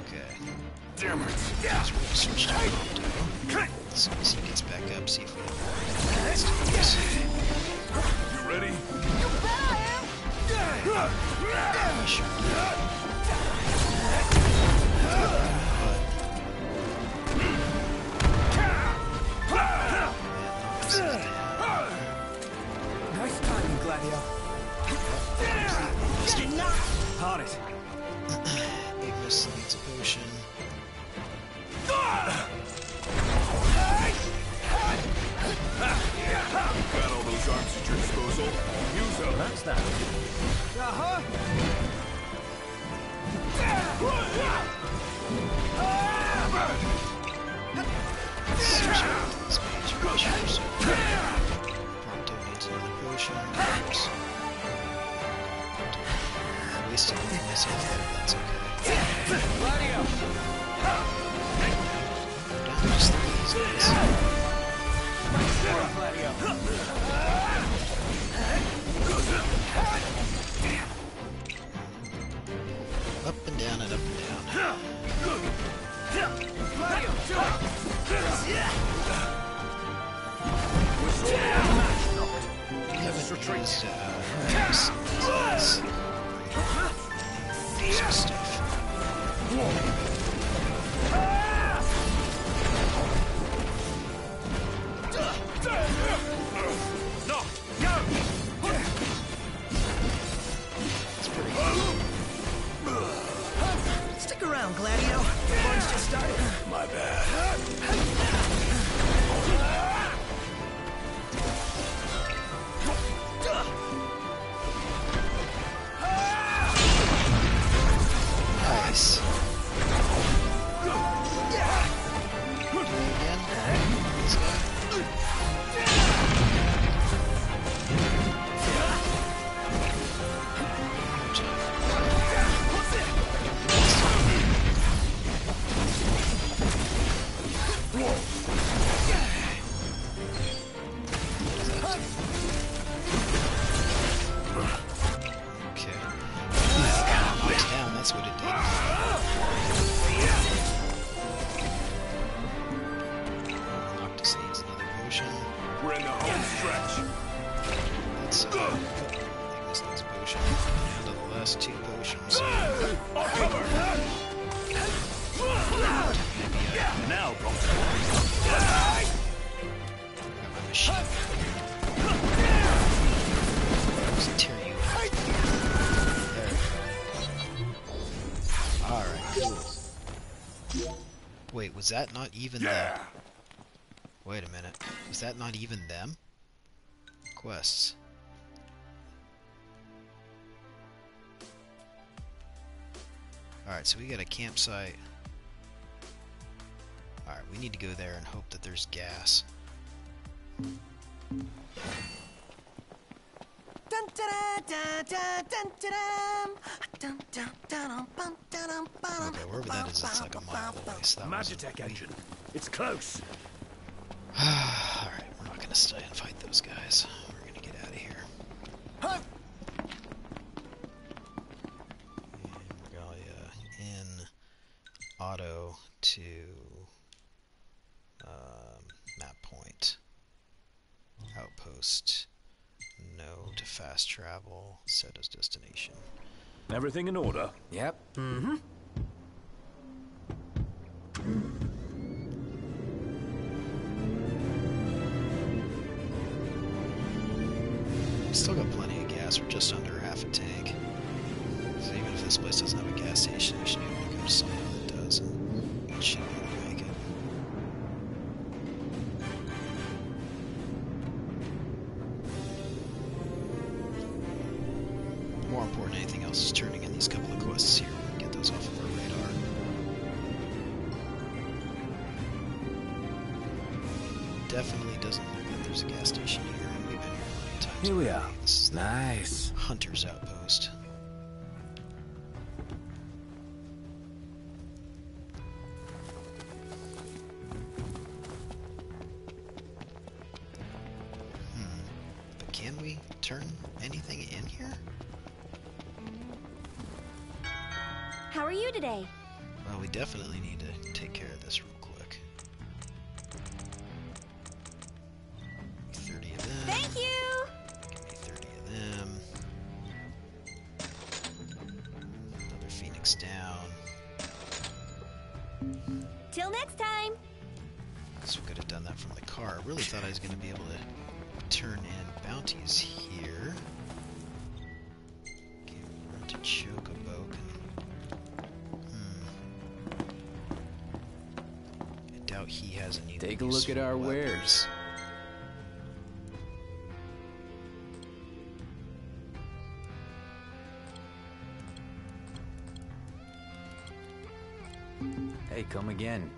Okay. Damn it! Let's switch to Prompto. As soon as he gets back up, see if we have let's do this. You ready? Sure. Nice timing, Gladio. Caught it. Ignis needs a potion. Got all those arms at your disposal. Use them. That's that. Uh-huh! Switch out this page for sure. So Prompto needs another potion. Oops. Wasted myself there, but that's okay. Gladio! Down to just these guys. Nice work, Gladio! Up and down and up and down. Gladio, do it! Haven't used some stuff. No! It's pretty good. Stick around, Gladio. Fun's just started. My bad. Nice. Wait, was that not even the... Wait a minute. Was that not even them? Quests. Alright, so we got a campsite. Alright, we need to go there and hope that there's gas. Okay, wherever that is, it's like a mile away, so that wasn't... Magitech engine. It's close. Alright, we're not gonna stay and fight those guys. We're gonna get out of here. And Regalia in auto to map point. Outpost. No to fast travel. Set as destination. Everything in order? Yep. Mm-hmm. Still got plenty of gas. We're just under half a tank. So even if this place doesn't have a gas station, we should be able to go to somewhere that does. And it should be able to make it. More important than anything else is turning in these couple of quests here and get those off of our radar. Definitely doesn't look like there's a gas station here, and we've been here plenty of times. Here we already. are. This is the Nice. Hunter's Outpost. But can we turn anything in here? How are you today? Well, we definitely need to take care of this real quick. 30 of them. Thank you! Give me 30 of them. Another Phoenix down. Till next time! So we could have done that from the car. I really thought I was going to be able to turn in bounties here. Okay, run to Chocobo. I doubt he has any. Take a look at useful our weapons. wares. Hey, come again.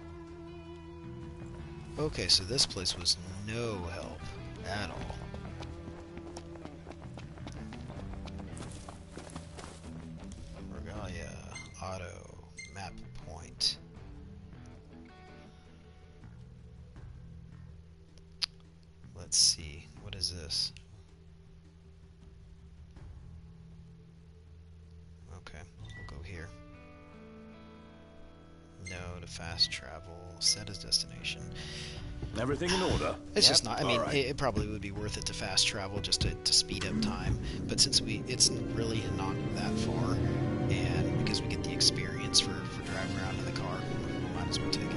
Okay, so this place was no help at all. Regalia, auto, map point. Let's see, what is this? Okay, we'll go here. No to fast travel, set as destination. Everything in order? It's just not, I mean, Alright. it probably would be worth it to fast travel just to speed up time, but since it's really not that far, and because we get the experience for driving around in the car, might as well take it.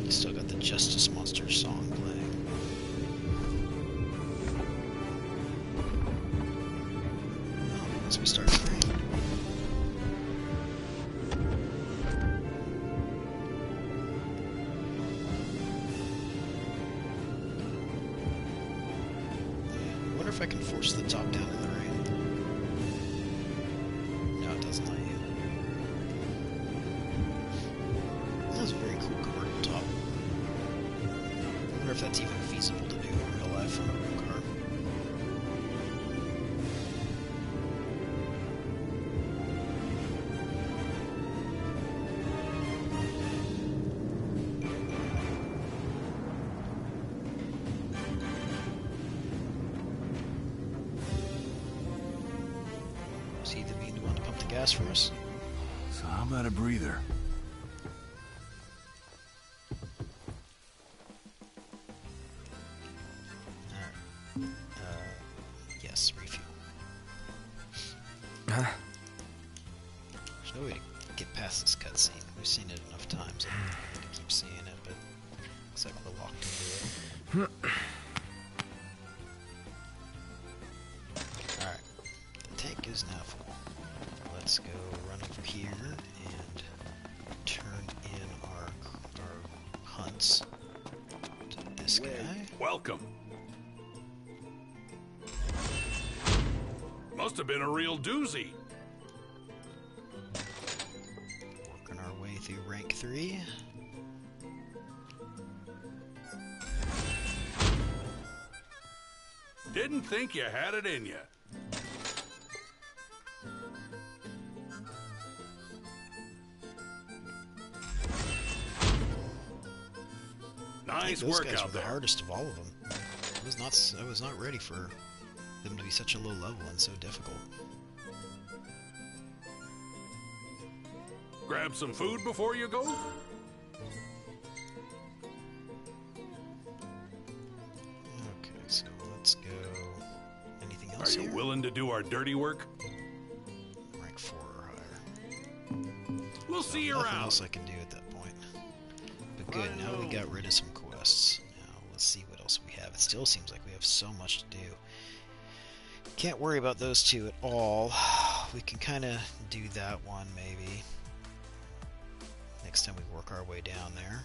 Still got the Justice Monster song playing. Oh, once we start playing. I wonder if I can force the top down in the rain. No, it doesn't let you. That was a very cool car up top. I wonder if that's even feasible to do in real life on a real car. Is he the one to pump the gas for us? So how about a breather? cutscene. We've seen it enough times. I don't think we need to keep seeing it, but looks like we're locked into it. Alright. The tank is now full. Let's go run over here and turn in our hunts to this guy. Welcome. Must have been a real doozy. Working our way through rank 3. Didn't think you had it in you. Nice Those work guys were out the there. hardest of all of them. I was not ready for them to be such a low level and so difficult. Grab some food before you go? Okay, so let's go. Anything Are else you here? willing to do our dirty work? Rank 4 or higher. We'll see you Nothing around. else I can do at that point. But good, now we got rid of some quests. Now let's see what else we have. It still seems like we have so much to do. Can't worry about those two at all. We can kind of do that one maybe. Next time we work our way down there.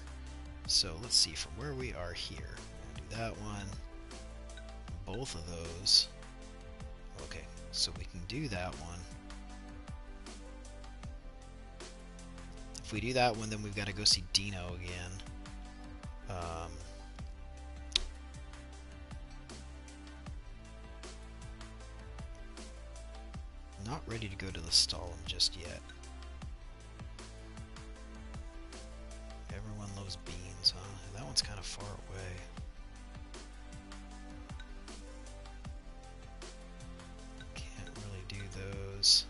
So let's see, from where we are here. We'll do that one. Both of those. Okay, so we can do that one. If we do that one, then we've got to go see Dino again. Not ready to go to the Stalin just yet. Everyone loves beans, huh? That one's kind of far away. Can't really do those.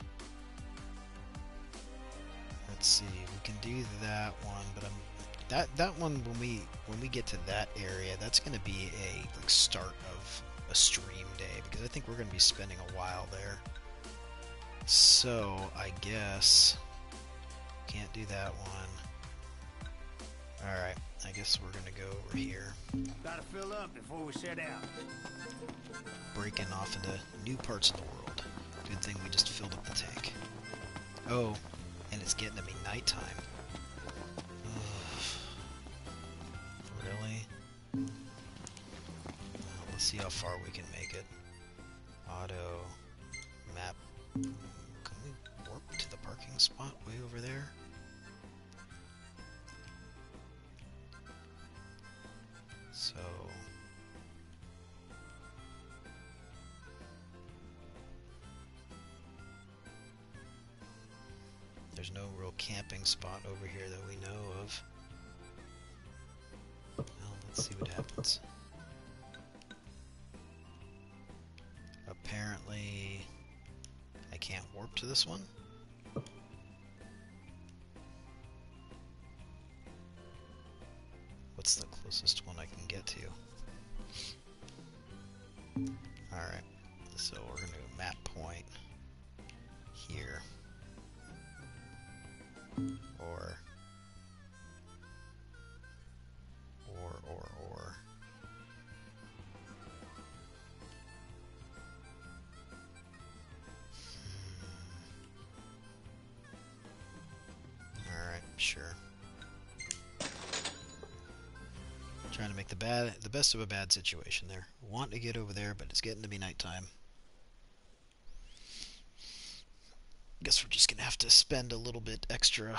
Let's see, we can do that one, but that one when we get to that area, that's going to be a like start of a stream day because I think we're going to be spending a while there. So I guess can't do that one. All right, I guess we're going to go over here. Gotta fill up before we set out. Breaking off into new parts of the world. Good thing we just filled up the tank. Oh, and it's getting to be nighttime. Ugh. Really? Well, let's see how far we can make it. Auto map. Can we warp to the parking spot way over there? So there's no real camping spot over here that we know of. Well, let's see what happens. Apparently, I can't warp to this one. What's the closest one I can get to? Alright, so we're going to go map point here. Or. Alright, sure. Trying to make the best of a bad situation there. Want to get over there, but it's getting to be nighttime. Guess we're just gonna have to spend a little bit extra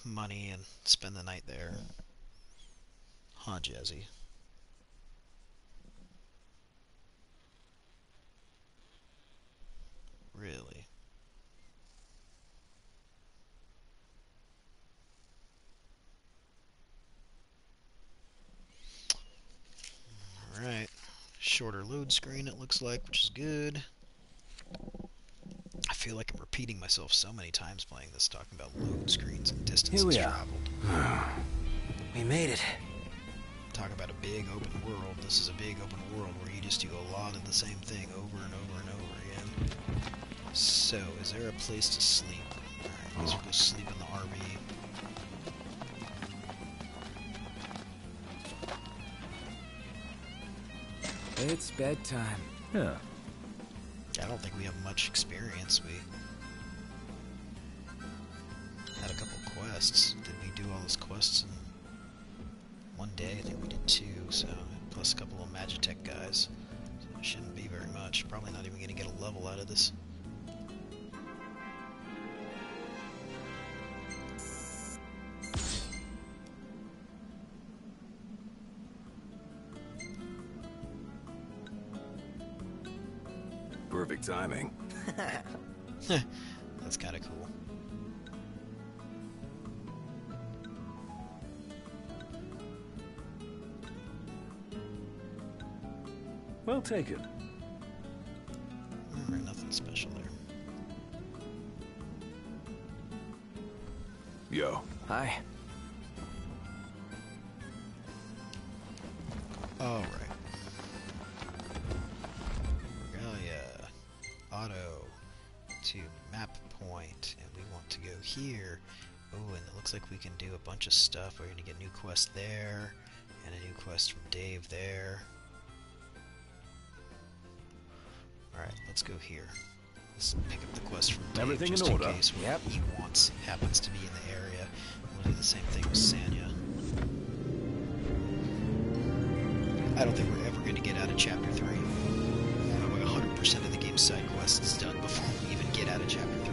money and spend the night there. Huh, Jazzy? Really? Alright. Shorter load screen it looks like, which is good. I feel like I'm repeating myself so many times playing this, talking about load screens and distances Here we are. traveled. We made it. Talk about a big open world. This is a big open world where you just do a lot of the same thing over and over and over again. So, is there a place to sleep? Alright, I guess we'll go sleep in the RV. It's bedtime. Yeah. I don't think we have much experience. We had a couple quests. Did we do all those quests in one day? I think we did 2, so plus a couple of Magitech guys. So it shouldn't be very much. Probably not even going to get a level out of this. Perfect timing. That's kind of cool. Well taken. Alright, nothing special there. Yo. Hi. Alright. Regalia. Auto. To map point. And we want to go here. Oh, and it looks like we can do a bunch of stuff. We're going to get a new quest there. And a new quest from Dave there. Alright, let's go here. Let's pick up the quest from Dave Everything just in in order. case what Yep. he wants happens to be in the area. We'll do the same thing with Sanya. I don't think we're ever going to get out of Chapter 3. Like 100% of the game's side quests is done before we even get out of Chapter 3.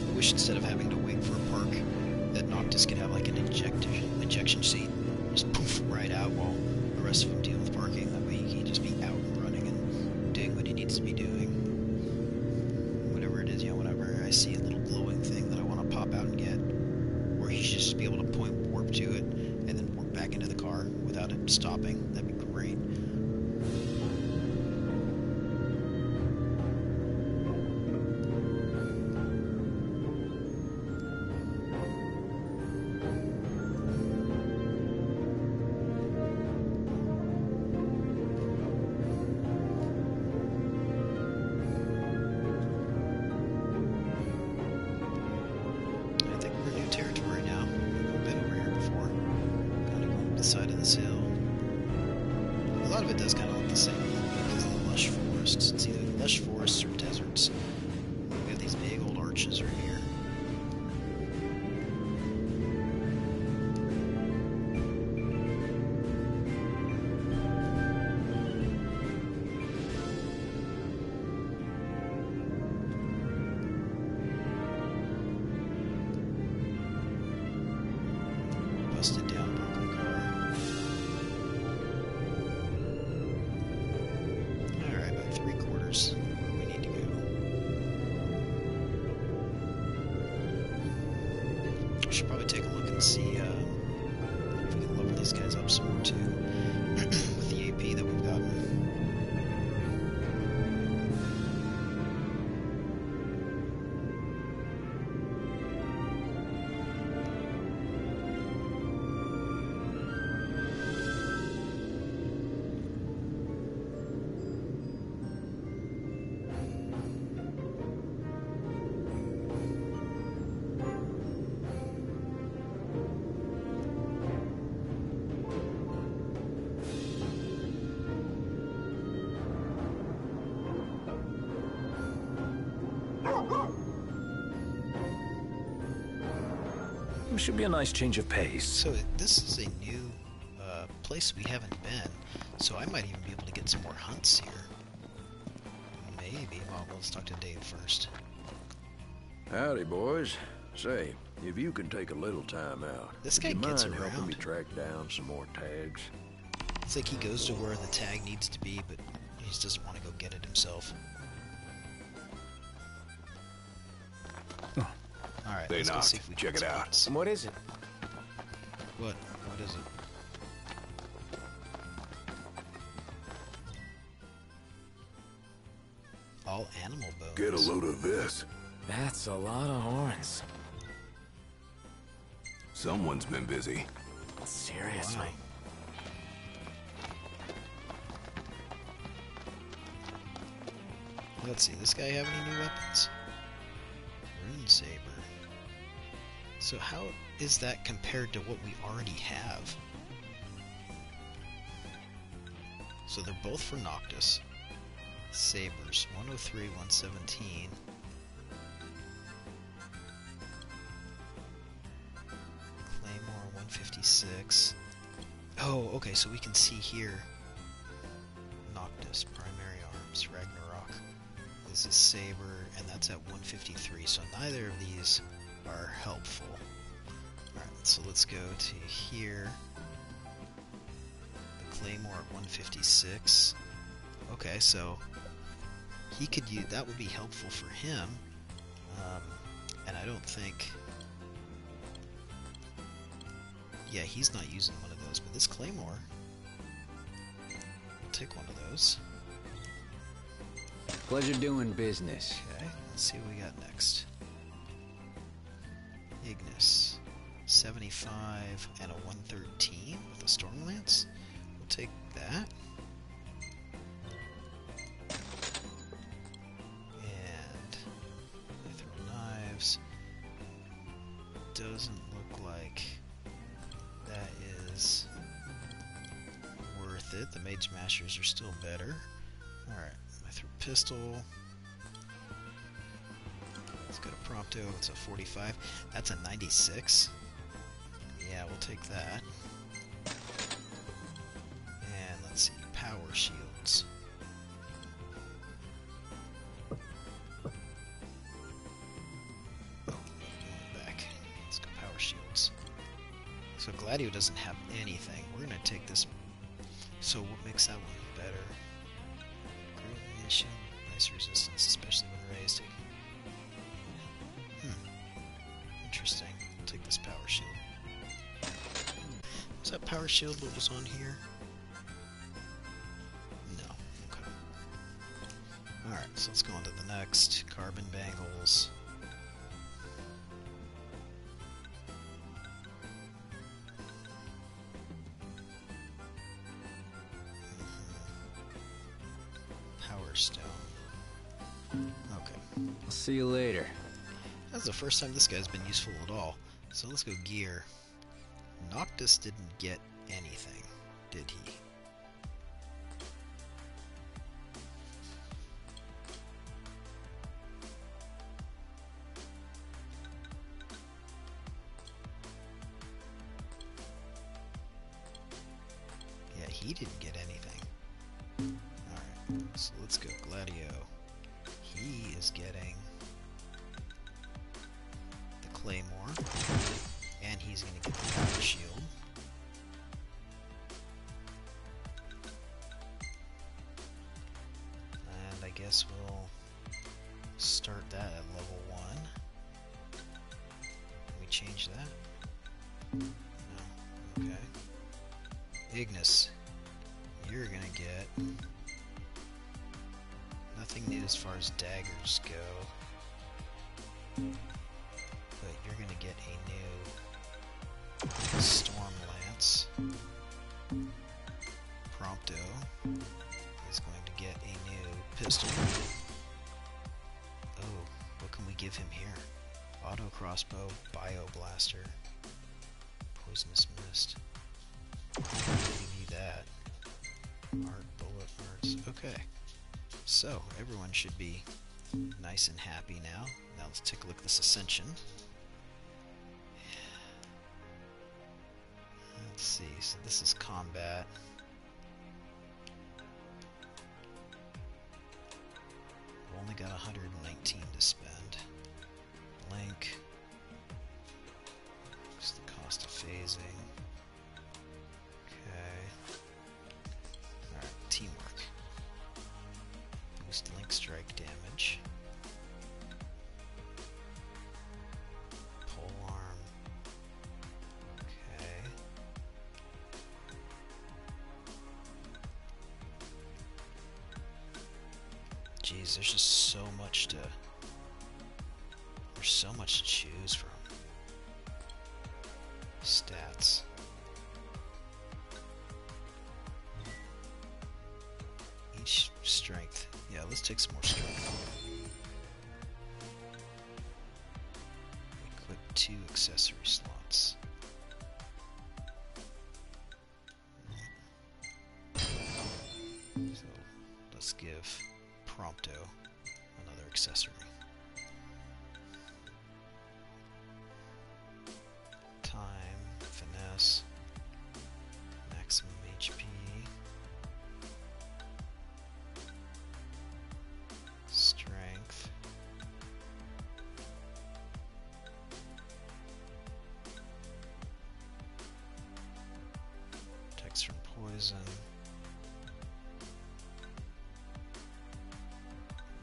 I wish instead of having to wait for a perk, that Noctis could have like an ejection seat. Just poof right out while the rest of them deal with parking. That way he can just be out and running and doing what he needs to be doing. Whatever it is, you know, whenever I see a little glowing thing that I want to pop out and get, or he should just be able to point warp to it and then warp back into the car without it stopping. That'd be great. I think we're in new territory now. We've been over here before. Kind of going up the side of this hill. A lot of it does kind of look the same because of the lush forests. It's either lush forests or deserts. We have these big old arches right here. Busted down broken car. Alright, about 3/4 where we need to go. I should probably take a look and see if we can level these guys up some more too with the AP that we've gotten. Should be a nice change of pace. So this is a new place we haven't been, so I might even be able to get some more hunts here. Maybe. Well, let's talk to Dave first. Howdy, boys. Say, if you can take a little time out, This would guy you gets mind helping around. me track down some more tags? It's like he goes to where the tag needs to be, but he just doesn't want to go get it himself. Alright, They let's go knocked. see if we Check can it get out. spots. What is it? What? What is it? All animal bones. Get a load of this. That's a lot of horns. Someone's been busy. Seriously. Let's see, this guy have any new weapons? Rune Saber. So how is that compared to what we already have? So they're both for Noctis. Sabers, 103, 117. Claymore, 156. Oh, okay, so we can see here. Noctis, primary arms, Ragnarok. This is Saber, and that's at 153, so neither of these are helpful. Alright, so let's go to here. The Claymore at 156. Okay, so he could use that would be helpful for him. And I don't think. Yeah, he's not using one of those, but this Claymore. I'll take one of those. Pleasure doing business. Okay, let's see what we got next. Ignis. 75 and a 113 with a Storm Lance. We'll take that. And I throw knives. Doesn't look like that is worth it. The Mage Smashers are still better. Alright, I throw pistol. Let's go to Prompto. It's a 45. That's a 96. Yeah, we'll take that. And let's see, power shields. Oh, going back. Let's go power shields. So Gladio doesn't have anything. We're gonna take this. So what makes that one better? Great ammunition, nice resistance, especially when raised. Interesting. I'll take this power shield. Was that power shield what was on here? No. Okay. Alright, so let's go on to the next. Carbon bangles. Power stone. Okay. I'll see you later. That's the first time this guy's been useful at all. So let's go gear. Noctis didn't get anything, did he? Yeah, he didn't get anything. Alright, so let's go Gladio. He is getting Claymore, and he's going to get the power shield. And I guess we'll start that at level 1. Can we change that? No. Okay. Ignis, you're going to get nothing new as far as daggers go. But you're going to get a new Storm Lance. Prompto is going to get a new pistol. Oh, what can we give him here? Auto Crossbow, Bio Blaster, Poisonous Mist. I'll give you that. Art Bullet Arts. Okay. So, everyone should be nice and happy now. Now let's take a look at this Ascension. Let's see, so this is combat. We've only got 119 to spend. Link. What's the cost of phasing? Okay. Alright, teamwork. Boost Link strike damage. Polearm. Okay. Jeez, there's just so much to... There's so much to choose from. Stats. Each strength. Yeah, let's take some more strength. Equip 2 accessory slots. So let's give Prompto another accessory. Time, finesse, maximum HP, strength, protects from poison,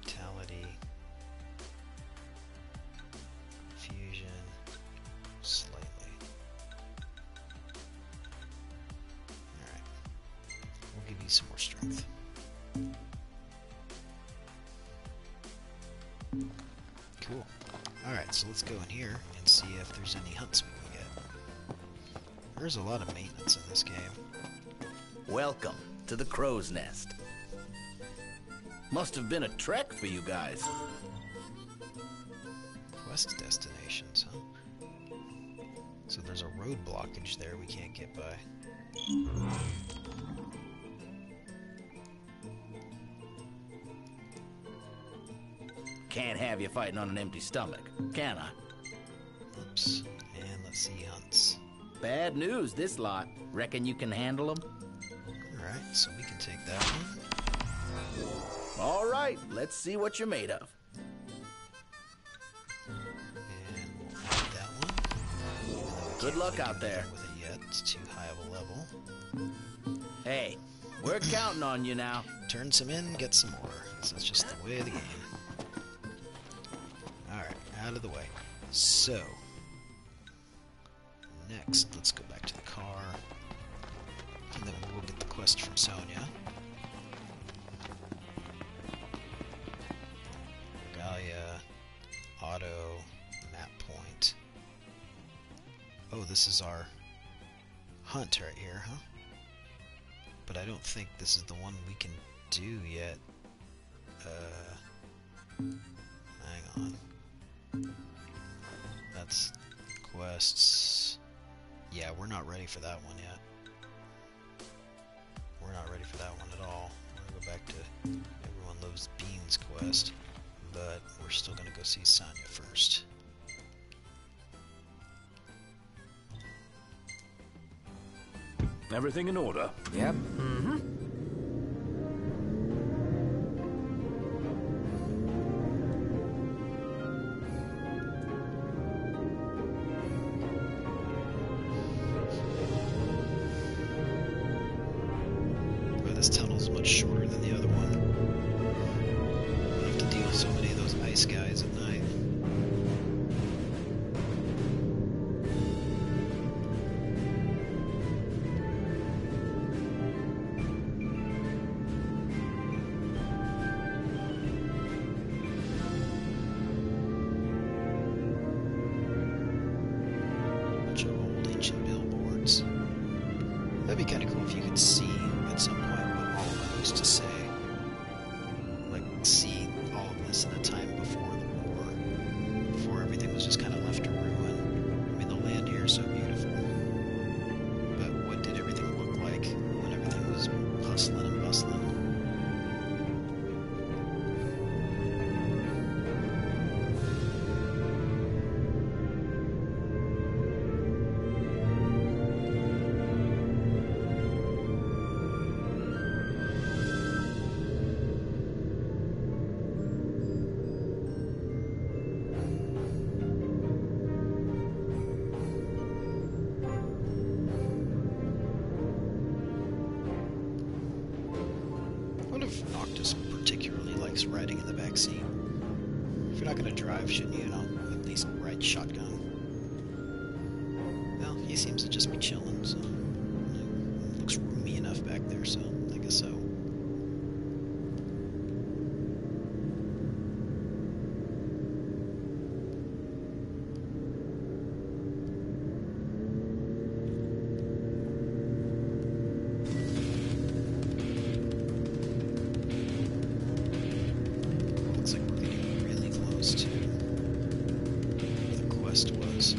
vitality, fusion, slightly. Alright. We'll give you some more strength. Cool. Alright, so let's go in here and see if there's any hunts we can get. There's a lot of maintenance in this game. Welcome to the Crow's Nest. Must have been a trek for you guys. Quest destinations, huh? So there's a road blockage there we can't get by. Can't have you fighting on an empty stomach, can I? Oops. And let's see hunts. Bad news, this lot. Reckon you can handle them? Alright, so we can take that one. All right, let's see what you're made of. And we'll add that one. Even though we Good can't luck really do out there. anything with it yet. It's too high of a level. Hey, we're counting on you now. Turn some in, get some more. So that's just the way of the game. Alright, out of the way. So, next, let's go back to the car. And then we'll get the quest from Sonia. Regalia, auto, map point. Oh, this is our hunt right here, huh? But I don't think this is the one we can do yet. Hang on. Quests. Yeah, we're not ready for that one yet. We're not ready for that one at all. We're gonna go back to Everyone Loves Beans quest, but we're still gonna go see Sonya first. Everything in order? Yep. Mm-hmm. Boy, this tunnel's much shorter than the other one. I have to deal with so many of those ice guys at night. Bunch of old ancient billboards. That'd be kind of cool if you could see at some point what all of them used to say. Like, see all of this in a time before the war, before everything was just kind of left to ruin. I mean, the land here is so beautiful, but what did everything look like when everything was hustling and bustling? I wonder if Noctis particularly likes riding in the back seat. If you're not going to drive, shouldn't you, at least ride shotgun? Well, he seems to just be chilling, so it looks roomy enough back there, so I guess so. potions.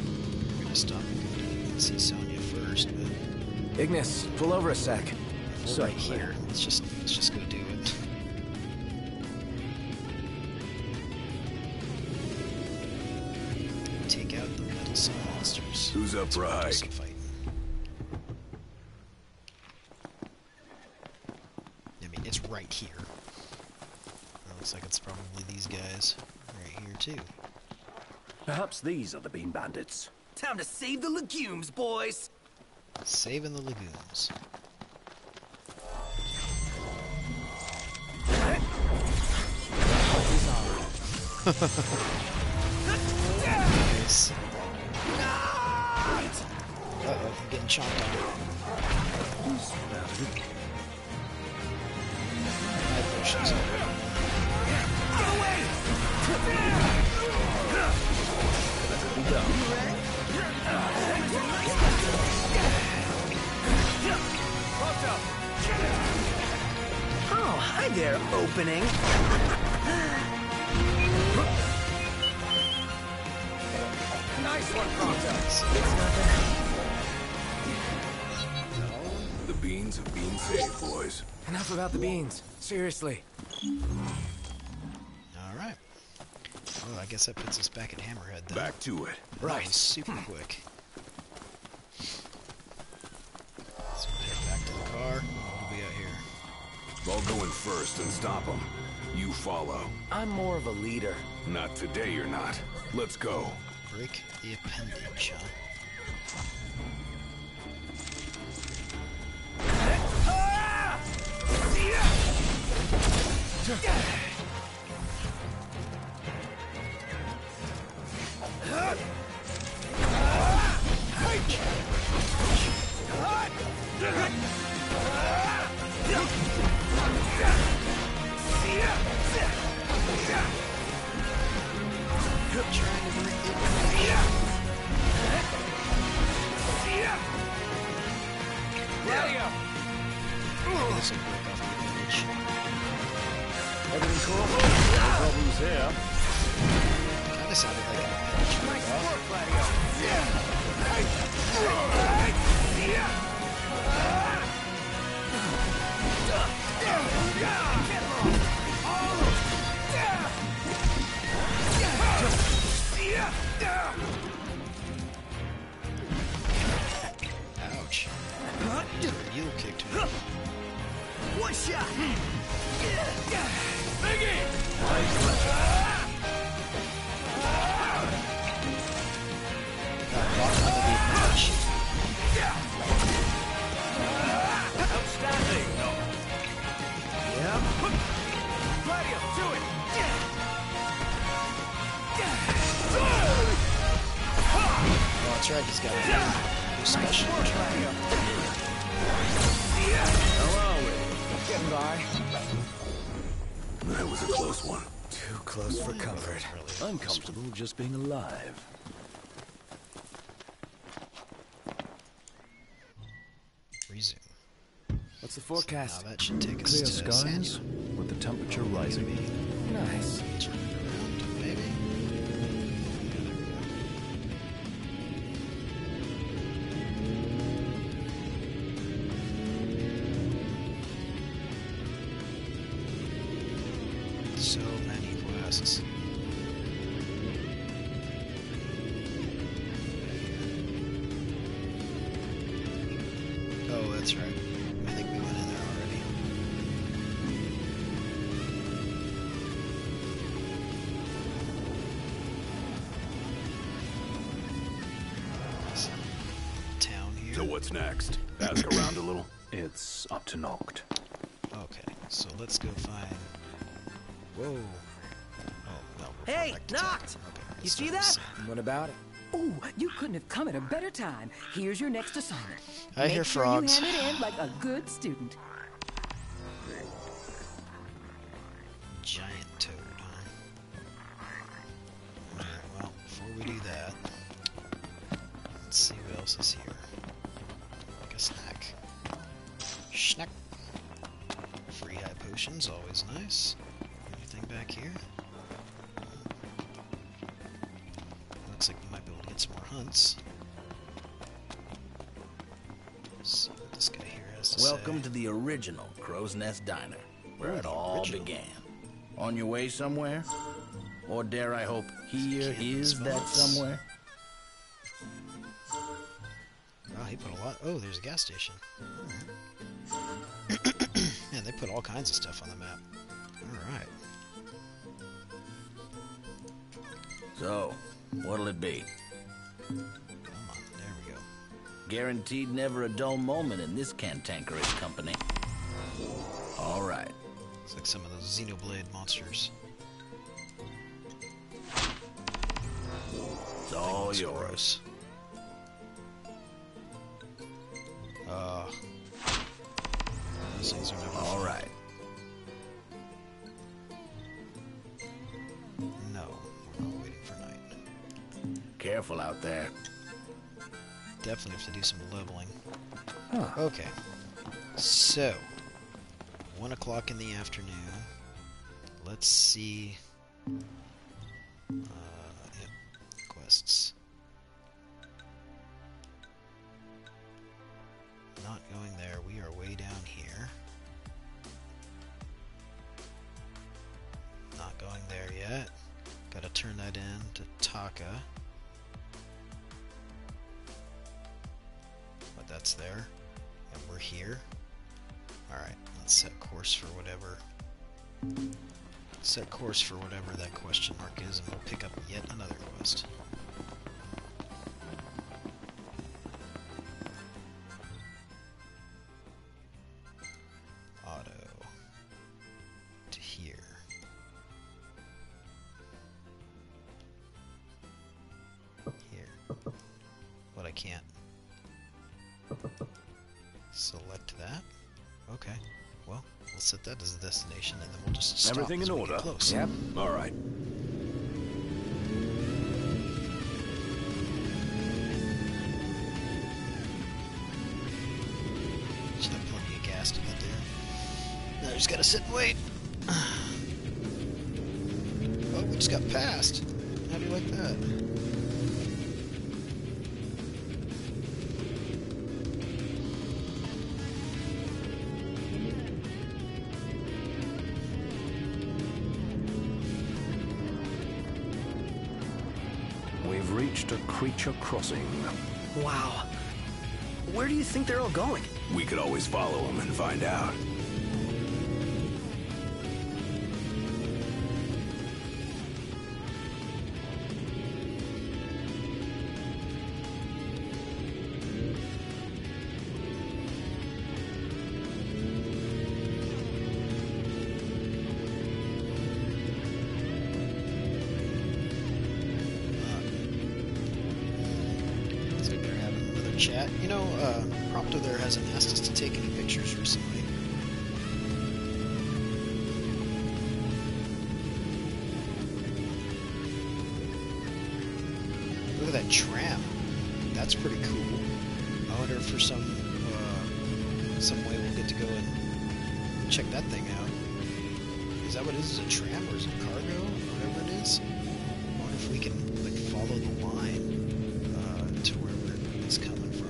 We're gonna stop and go to see Sonya first, but Ignis, pull over a sec. we're right here. Let's just go do it. Take out the metal sun monsters. Who's up for a Do hike? some fighting. I mean, it's right here. It looks like it's probably these guys right here too. Perhaps these are the Bean Bandits. Time to save the legumes, boys. Saving the legumes. Nice. Uh-oh, I'm getting chomped on. My potions Oh, hi there, opening. Nice one, Pronto. It's nothing. The beans have been saved, boys. Enough about the beans. Seriously. Alright. Well, I guess that puts us back at Hammerhead then. Back to it. That Right. was super quick. So we'll head back to the car. What do we got here? I'll go in first and stop them. You follow. I'm more of a leader. Not today, you're not. Let's go. Break the appendage, huh? Trying to break the This will break off the appendage. Everything cool? No problems here. Kinda sounded like an appendage broke off. Ouch. You kicked me. One shot. Outstanding. Yep. Gladio, do it. Oh, that's right, he's got a new special. How are we? Getting by. That was a close one. Too close for comfort. Really I'm comfortable just being alive. resume. What's the forecast? Now that should take us Clear to skies Sanya. with the temperature Maybe. rising. Nice. Turn it around, maybe. So many quests. Oh, that's right. I think we went in there already. So, town here. So what's next? Ask around a little. It's up to Noct. Okay, so let's go find. Whoa. Oh no. We're Hey, back to town. Noct! Okay, You let's see start that? with What about it? Ooh, you couldn't have come at a better time. Here's your next assignment. I Make hear sure frogs. you hand it in like a good student. Giant toad, huh? Alright, well, before we do that, let's see what else is here. Like a snack. Snack. Free high potions, always nice. Anything back here? Looks like we might be able to get get some more hunts. Let's see what this guy here has to Welcome say. to the original Crow's Nest Diner, where Oh, it the all original. began. On your way somewhere? Or dare I hope, here Cannabis is that vaults. somewhere? Wow, he put a lot. Oh, there's a gas station. Alright. Man, they put all kinds of stuff on the map. Alright. So, what'll it be? Come on, there we go. Guaranteed never a dull moment in this cantankerous company. All right. It's like some of those Xenoblade monsters. It's all Looks yours. gross. Those things are never All fun. right. No, we're not waiting for night. Careful out there. Definitely have to do some leveling. Okay. So, 1 o'clock in the afternoon. Let's see. Yep. Quests. Not going there. We are way down here. Not going there yet. Gotta turn that in to Taka. But that's there. And we're here. Alright, let's set course for whatever. Set course for whatever that question mark is, and we'll pick up yet another quest. Auto. To here. Here. But I can't select that. Okay. Well, we'll set that as a destination, and then we'll just stop Everything as in we get order. close. Yep. All right. Should have plenty of gas to get there. Now I just gotta sit and wait. Oh, we just got passed. How do you like that? We've reached a creature crossing. Wow. Where do you think they're all going? We could always follow him and find out. Looks like they're having another chat. You know, Prompto there hasn't asked us to take any pictures recently. Look at that tram. That's pretty cool. I wonder if for some way we'll get to go and check that thing out. Is that what it is? Is it a tram or is it cargo? Whatever it is. I wonder if we can like follow the line to wherever it's coming from.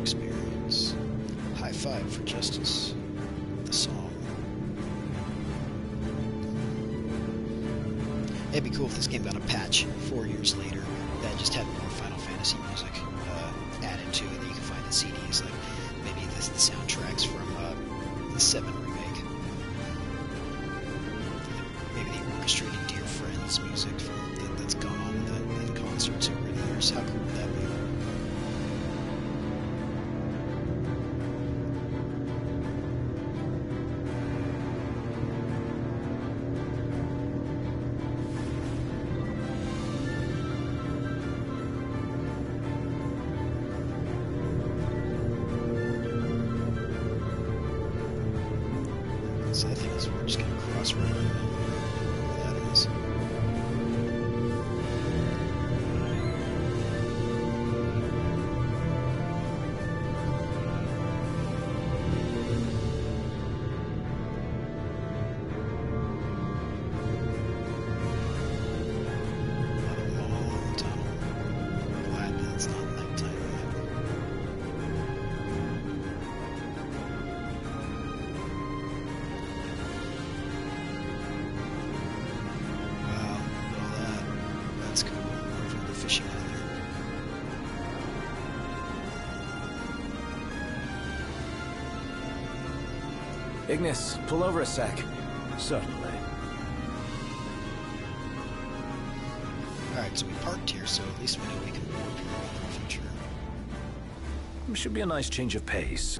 Experience. High five for justice. The song. It'd be cool if this game got a patch 4 years later that just had more Final Fantasy music added to it. That you can find the CDs, like maybe the soundtracks from the 7 remake. Maybe the orchestrating Dear Friends music that's gone on in concerts over the years. How cool would that be? So I think we're just gonna cross right over where that is. Long tunnel. Glad that it's not nighttime yet. Wow, look at all that. That's cool. I wonder if the fishing out there. Ignis, pull over a sec. Certainly. Alright, so we parked here, so at least we know we can board here in the future. Should be a nice change of pace.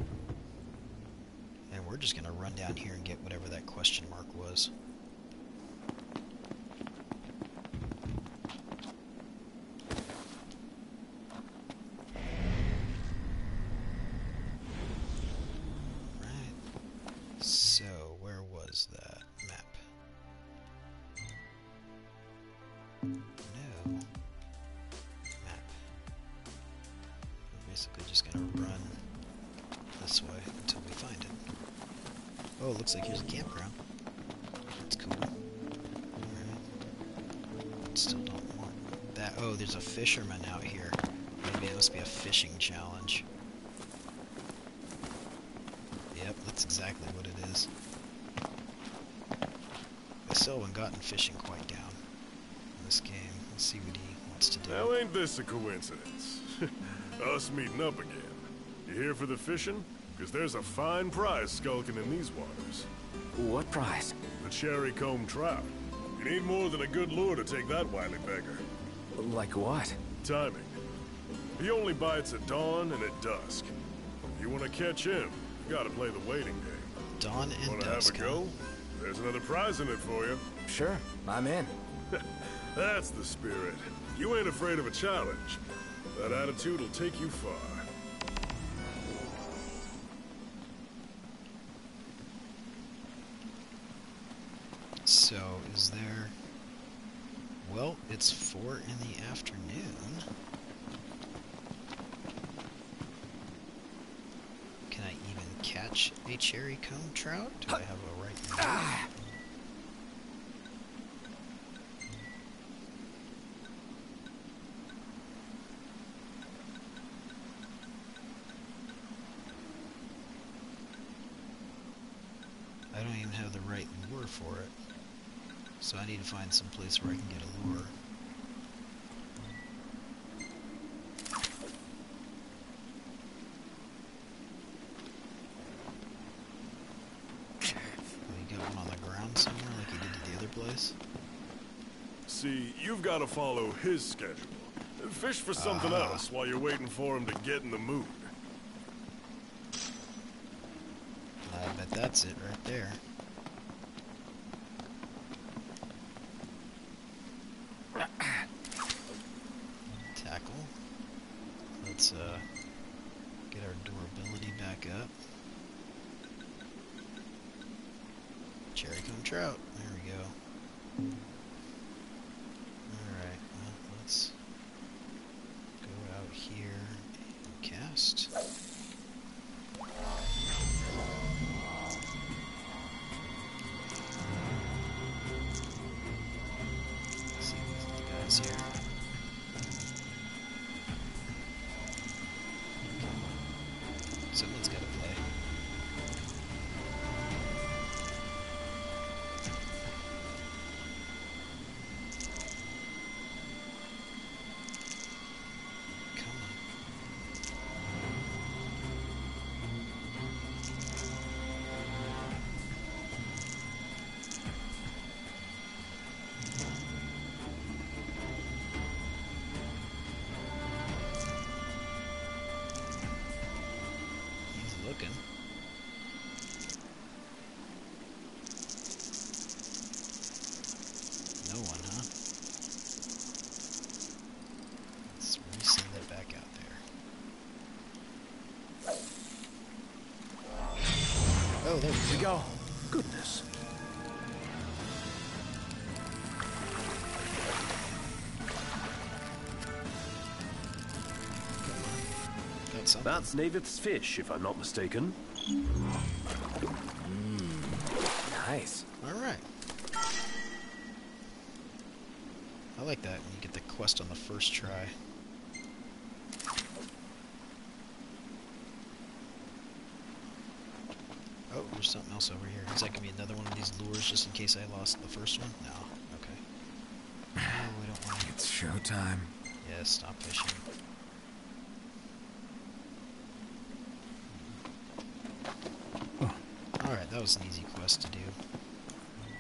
And we're just gonna run down here and get whatever that question mark was. Right. So, where was that map? No. Map. We're basically just gonna run this way until we find it. Oh, it looks like here's a campground. That's cool. Alright. Still don't want that. Oh, there's a fisherman out here. Maybe it must be a fishing challenge. Yep, that's exactly what it is. I still haven't gotten fishing quite down in this game. Let's see what he wants to do. Now ain't this a coincidence? Us meeting up again. You here for the fishing? Because there's a fine prize skulking in these waters. What prize? The cherry comb trout. You need more than a good lure to take that wily beggar. Like what? Timing. He only bites at dawn and at dusk. If you want to catch him, you gotta play the waiting game. Dawn and Want to have a dusk. go? There's another prize in it for you. Sure, I'm in. That's the spirit. You ain't afraid of a challenge. That attitude will take you far. So, is there... Well, it's 4 in the afternoon. Can I even catch a cherry comb trout? Do I have a right now? I don't even have the right lure for it. So I need to find some place where I can get a lure. You got one on the ground somewhere like you did at the other place? See, you've got to follow his schedule. And fish for something else while you're waiting for him to get in the mood. I bet that's it right there. Tackle. Let's get our durability back up. Cherry comb trout. There we go. Alright, well, let's go out here and cast. See the guys here. Someone's got to play. Come on. He's looking. No one, huh? Let's resend that back out there. Oh, there we go. Goodness. Got something. That's Navid's fish, if I'm not mistaken. Nice. All right. I like that when you get the quest on the first try. Oh, there's something else over here. Is that gonna be another one of these lures just in case I lost the first one? No. Okay. Oh, we don't want to. It's showtime. Yeah, stop fishing. Alright, that was an easy quest to do.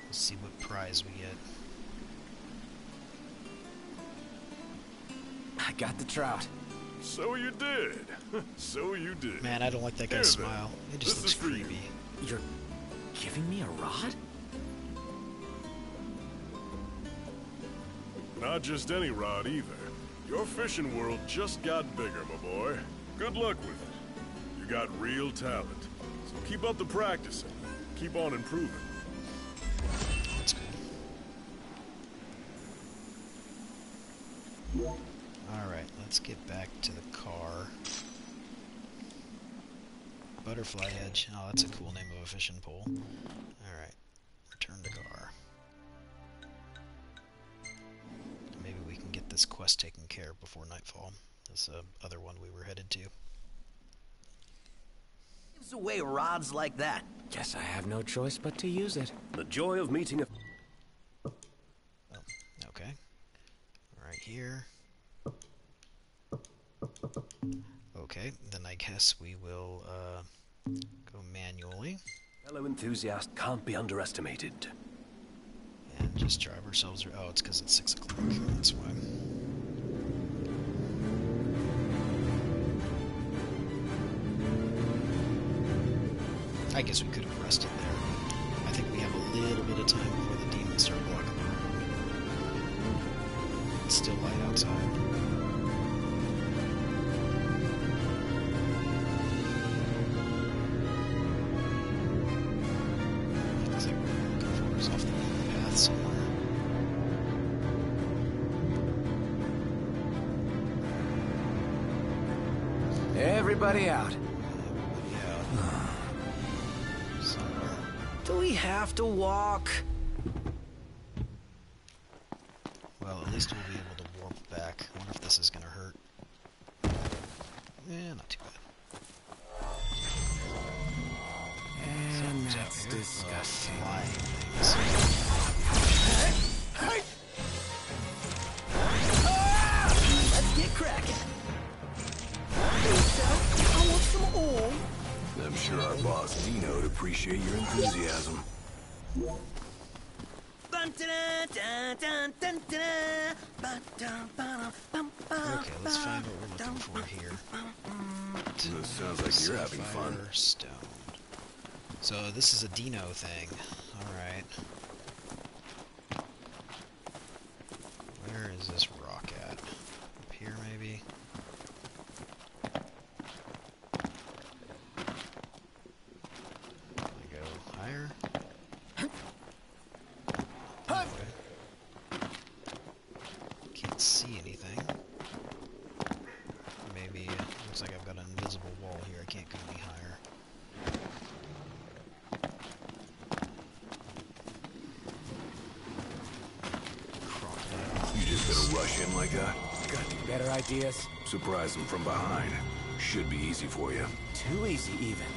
Let's see what prize we get. I got the trout. So you did. So you did. Man, I don't like that Here, guy's then. smile. It just This looks is for you. creepy. You're giving me a rod? Not just any rod either. Your fishing world just got bigger, my boy. Good luck with it. You got real talent. So keep up the practicing. Keep on improving. That's cool. Alright, let's get back to the car. Butterfly Edge. Oh, that's a cool name of a fishing pole. Alright, return to car. Maybe we can get this quest taken care of before nightfall. This other one we were headed to. Gives away rods like that. Guess I have no choice but to use it. The joy of meeting a... Oh, okay. Right here. Okay, then I guess we will go manually fellow enthusiast can't be underestimated. and just drive ourselves. Oh, it's because it's 6 o'clock. That's why. I guess we could have rested there. I think we have a little bit of time before the demons start blocking the road. It's still light outside. Looks like we're looking for us off the beaten path somewhere. Everybody out. Yeah. Somewhere. Do we have to walk? Well, at least we'll be able to warp back. I wonder if this is gonna hurt. Yeah, not too bad. And Something's out that's here. disgusting. Flying things. Let's get cracking. I want some oil. I'm sure our boss Dino would appreciate your enthusiasm. Okay, let's find what we're looking for here. This sounds like you're having fun. Sapphire Stone. So this is a Dino thing. Alright. Where is this rock at? Up here, maybe? Can I go higher? Okay. Can't see anything. Maybe, looks like I've got an invisible wall here. I can't go any higher. Crocodile. You just gonna rush in like that? Got any better ideas? Surprise them from behind. Should be easy for you. Too easy, even.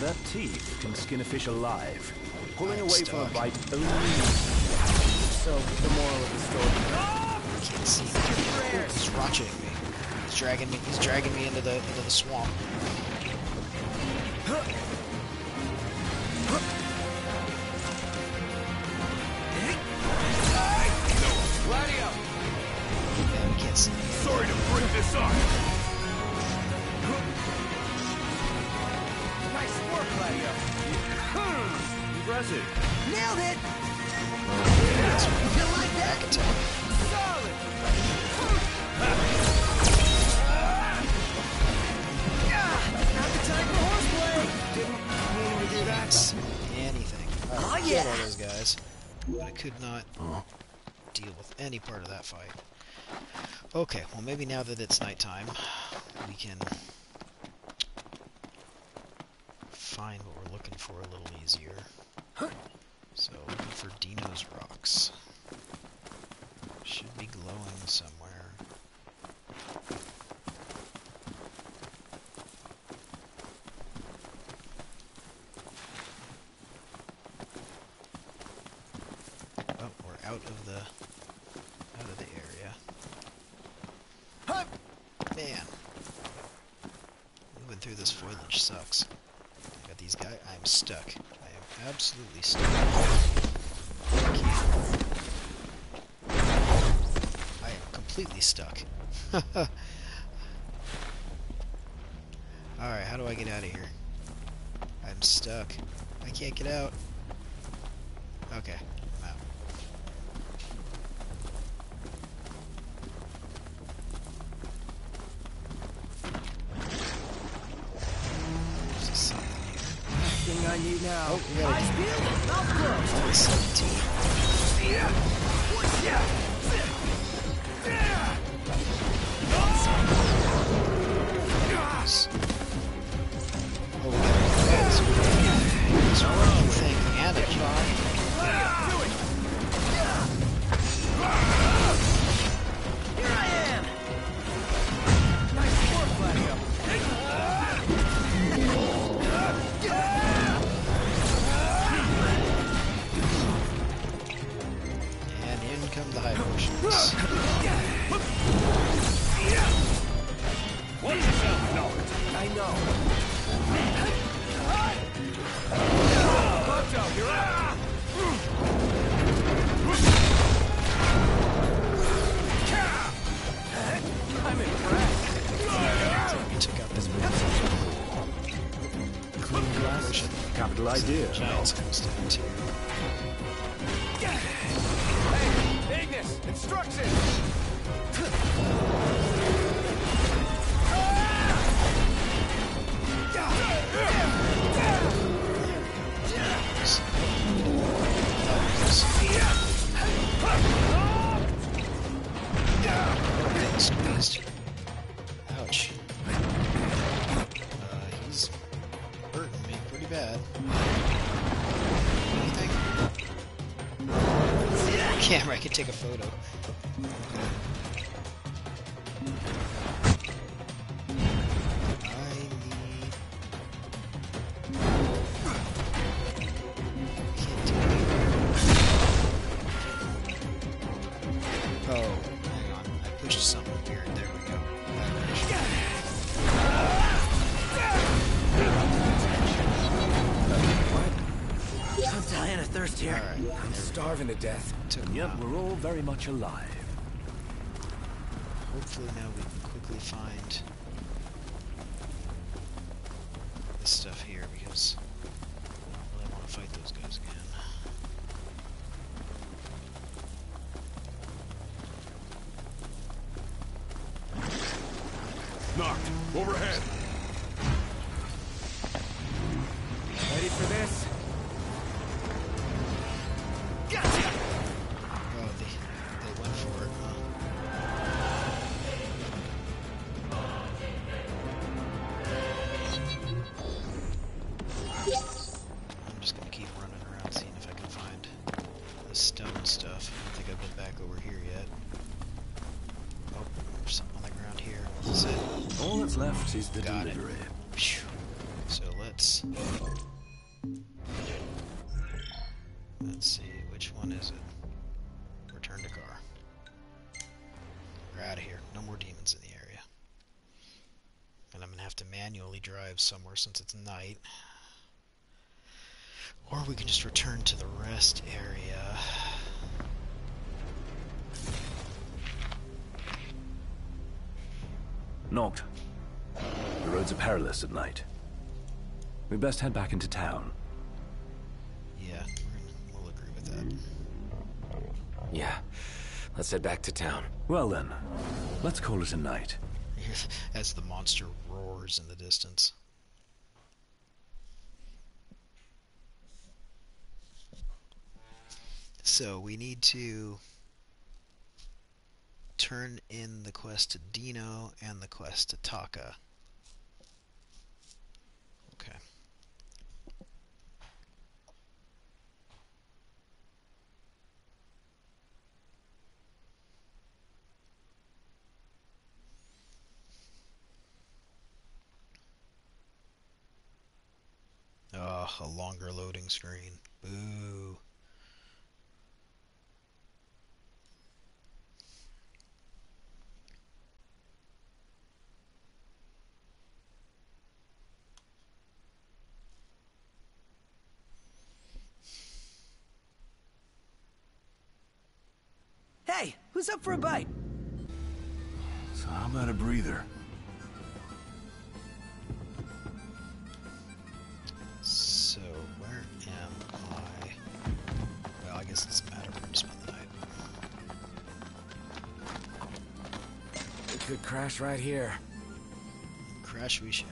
That teeth can skin a fish alive. Pulling I'm away from a stuck. bite only. So, the moral of the story. I can't see him. He's watching me. He's dragging me into the swamp. Yeah, I can't see him. Sorry to break this up. Nice work, Gladio. Impressive. Nailed it! That's right. You like that? Back attack. Solid. Not the time for horseplay! Didn't mean to do that. killed all those guys, but I could not deal with any part of that fight. Okay, well maybe now that it's nighttime, we can find what we're looking for a little easier. So, looking for Dino's rocks. Should be glowing somewhere. Oh, we're out of the area. Man, moving through this foliage sucks. Got these guys. I'm stuck. I am absolutely stuck. I am completely stuck. Alright, how do I get out of here? I'm stuck. I can't get out. Okay, I'm out. There's something here. Thing I need now. Oh, we got Eyes peeled, mouth closed. 17. Oh, we got this one thing and a job. Here I am! Nice work, Gladio. And in come the high potions. Watch yourself, Noct. I know. Moto, you're up. I'm impressed. Took out this clean glass. Capital idea. Giants comes down too. Hey, Ignis, instructions. Squeezed. Ouch. He's hurting me pretty bad. Anything? Camera, I can take a photo. I need... Can't do it. Oh, hang on. I pushed something weird. There we go. I'm dying of thirst here. Alright. I'm starving to death. Took Yet him out. we're all very much alive. Hopefully now we can quickly find this stuff here because I don't really want to fight those guys again. Knocked. Overhead. Ready for this? Oh, they went for it, huh? I'm just gonna keep running around seeing if I can find the stone stuff. I don't think I've been back over here yet. Oh, there's something on the ground here. What's it? All that's left is the Got it. delivery. Phew. So let's see, which one is it? Return to car. We're out of here. No more demons in the area. And I'm gonna have to manually drive somewhere since it's night. Or we can just return to the rest area. Noct. The roads are perilous at night. We best head back into town. Yeah, we'll agree with that. Yeah, let's head back to town. Well then, let's call it a night. As the monster roars in the distance. So we need to turn in the quest to Dino and the quest to Taka. Okay. Oh, a longer loading screen. Boo. Hey, who's up for a bite? So how about a breather? So, where am I? Well, I guess it doesn't matter. We're going to spend the night. We could crash right here. Crash we shall.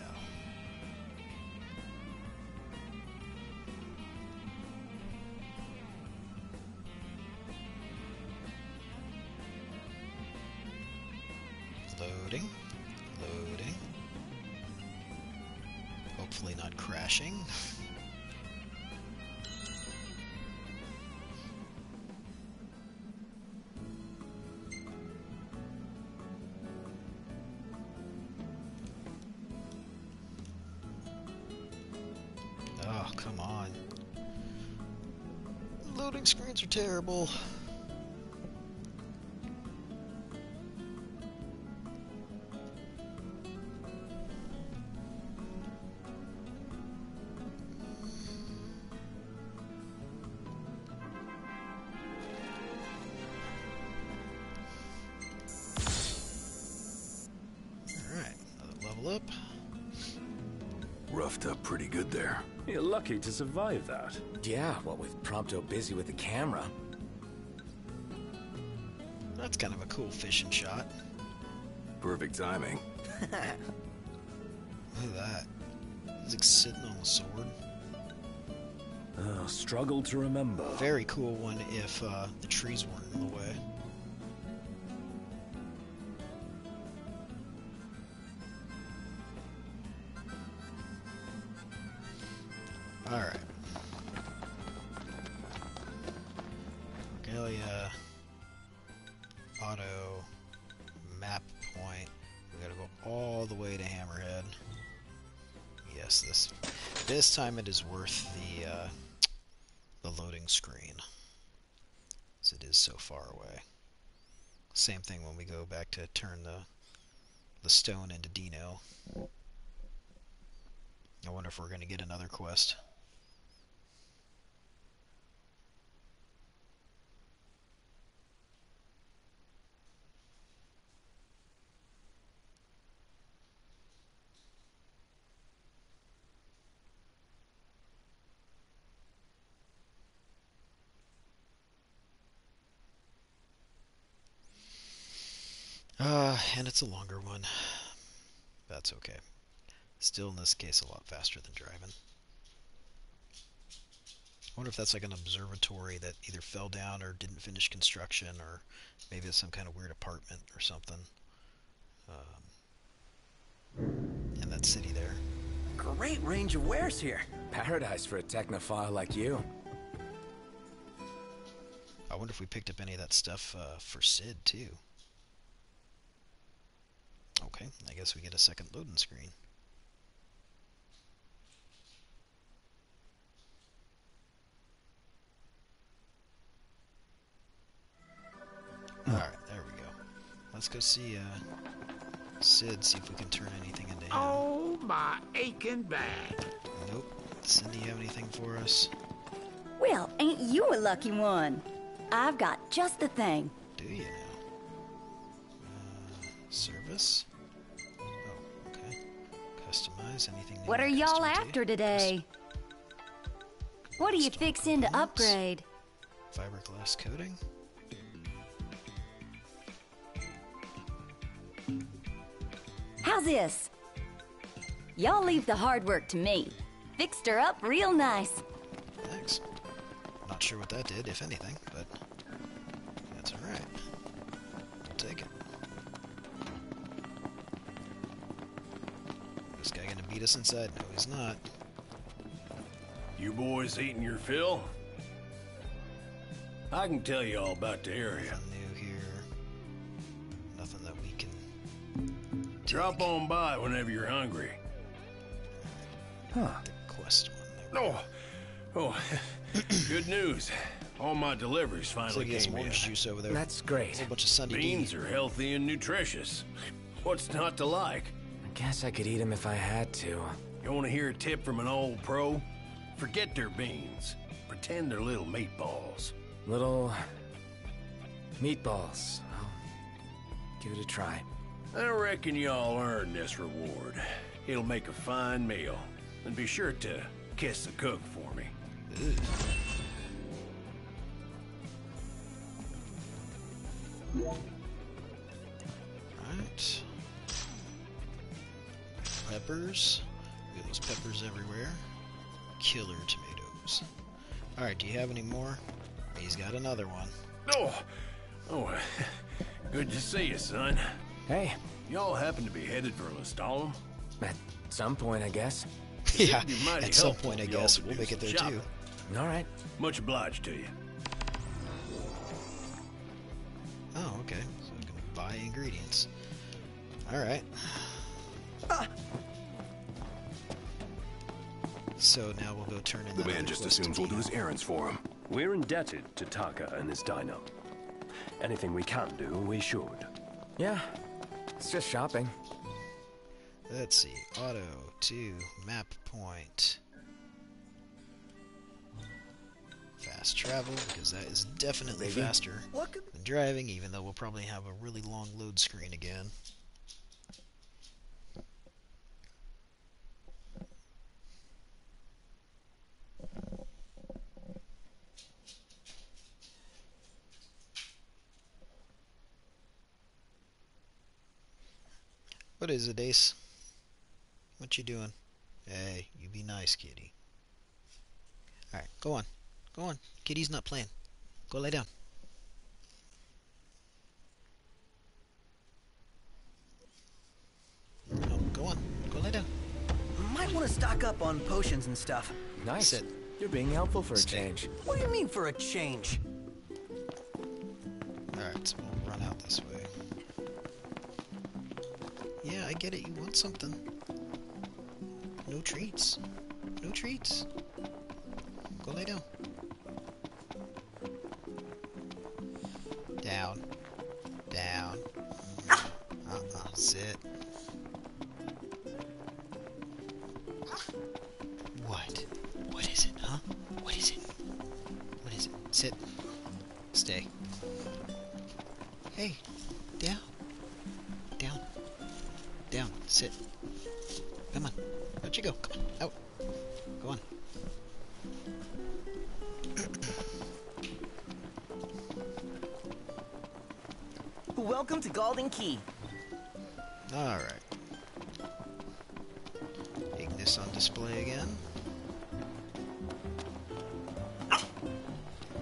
Loading. Loading. Hopefully not crashing. Oh, come on. Loading screens are terrible. Alright, another level up. Roughed up pretty good there. You're lucky to survive that. Yeah, what with Prompto busy with the camera. That's kind of a cool fishing shot. Perfect timing. Look at that. He's like sitting on the sword. Struggle to remember. Very cool one if the trees weren't in the way. Alright. Regalia. Auto. Map point. We gotta go all the way to Hammerhead. Yes, this time it is worth the loading screen, as it is so far away. Same thing when we go back to turn the stone into Dino. I wonder if we're going to get another quest. And it's a longer one. That's okay. Still, in this case, a lot faster than driving. I wonder if that's like an observatory that either fell down or didn't finish construction, or maybe it's some kind of weird apartment or something. In that city there. Great range of wares here. Paradise for a technophile like you. I wonder if we picked up any of that stuff for Sid, too. Okay, I guess we get a second loading screen. Alright, there we go. Let's go see Sid, see if we can turn anything into him. Oh, my aching back. Nope. Cindy, you have anything for us? Well, ain't you a lucky one? I've got just the thing. Do you now? Service? Oh, okay. Customize anything. What are y'all after today? What are you fixing to upgrade? Fiberglass coating? How's this? Y'all leave the hard work to me. Fixed her up real nice. Thanks. Not sure what that did, if anything, but that's alright. We'll take it. This guy gonna beat us inside? No, he's not. You boys eating your fill? I can tell you all about the area. Nothing new here. Nothing that we can Drop on by whenever you're hungry. The quest one there. Oh, good news. All my deliveries Looks finally like he has some came in. orange juice over there. That's A great. whole bunch of Sunday Beans are healthy and nutritious. What's not to like? I guess I could eat them if I had to. You want to hear a tip from an old pro? Forget their beans. Pretend they're little meatballs. Little meatballs. I'll give it a try. I reckon y'all earned this reward. It'll make a fine meal. And be sure to kiss the cook for me. Right. Peppers. We have those peppers everywhere. Killer tomatoes. Alright, do you have any more? He's got another one. Oh, good to see you, son. Hey, Y'all happen to be headed for Lestalem? at some point, I guess. Yeah, It'd be mighty at some helpful point I if y'all guess. could We'll do make it some there shopping. too. All right. Much obliged to you. Oh, okay. So we can buy ingredients. Alright. So now we'll go turn in The that man other just quest to assumes we'll do Dino. his errands for him. We're indebted to Taka and his dino. Anything we can do, we should. Yeah, it's just shopping. Let's see. Auto to map point. Fast travel, because that is definitely Maybe. faster than driving, even though we'll probably have a really long load screen again. What is it, Ace? What you doing? Hey, you be nice, kitty. Alright, go on. Go on. Kitty's not playing. Go lay down. No, go on. Go lay down. Might want to stock up on potions and stuff. Nice. Sit. You're being helpful for a Stay. change. What do you mean for a change? Alright, so we'll run out this way. Yeah, I get it. You want something. No treats. No treats. Go lay down. Down. Down. Sit. What? What is it, huh? What is it? What is it? Sit. Stay. Hey. Down. Down. Down. Sit. Come on. Where'd you go? Come on. Out. Go on. Welcome to Golden Key. Alright. Ignis on display again.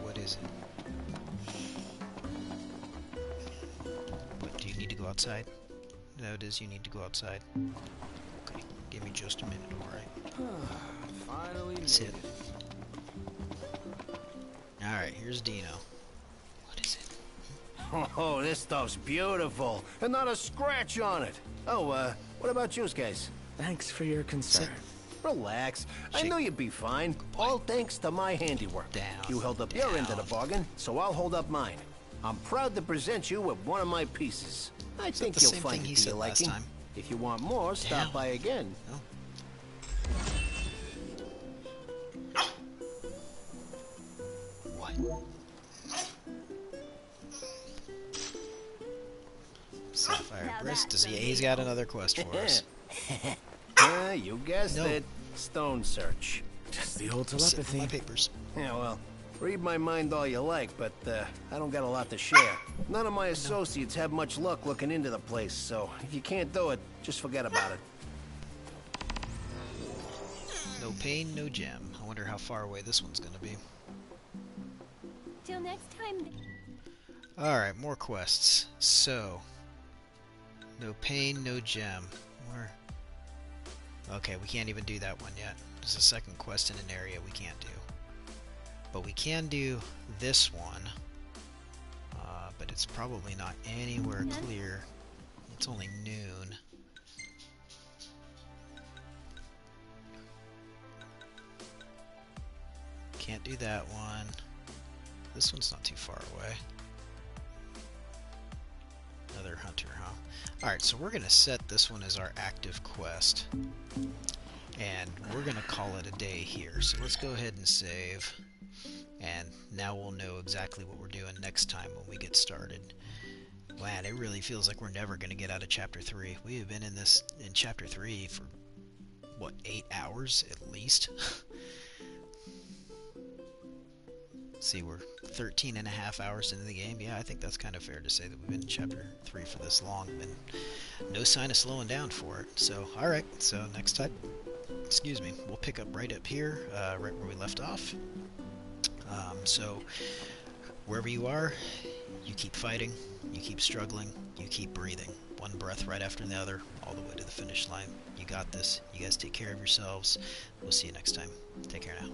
What is it? What, do you need to go outside? No, it is. You need to go outside. Okay. Give me just a minute, alright? Finally made Sit. it. Alright, here's Dino. What is it? Oh, this stuff's beautiful. And not a scratch on it. Oh, what about you guys? Thanks for your concern. Relax. I Shake. knew you'd be fine. All thanks to my handiwork. Down. You held up your end of the bargain, so I'll hold up mine. I'm proud to present you with one of my pieces. I Is that think the you'll same find thing he it to said your last liking. time? If you want more, stop Down. by again. Oh. What? Sapphire Breast. Does he? He's got another quest for us. You guessed No. it. Stone search. Just the old Sit for telepathy. my papers. Yeah, well, read my mind all you like, but I don't got a lot to share. None of my associates have much luck looking into the place, so if you can't do it, just forget about it. No pain, no gem. I wonder how far away this one's gonna be. Till next time. Alright, more quests. So, no pain, no gem. Where? Okay, we can't even do that one yet. There's a second quest in an area we can't do. But we can do this one. But it's probably not anywhere clear. It's only noon. Can't do that one. This one's not too far away. Another hunter, huh? Alright, so we're going to set this one as our active quest. And we're going to call it a day here. So let's go ahead and save. And now we'll know exactly what we're doing next time when we get started. Man, it really feels like we're never going to get out of Chapter 3. We have been in Chapter 3 for, what, 8 hours at least? See, we're 13 and a half hours into the game. Yeah, I think that's kind of fair to say that we've been in Chapter 3 for this long. And no sign of slowing down for it. So, alright, so next time, excuse me, we'll pick up right up here, right where we left off. So, wherever you are, you keep fighting, you keep struggling, you keep breathing. One breath right after the other, all the way to the finish line. You got this. You guys take care of yourselves. We'll see you next time. Take care now.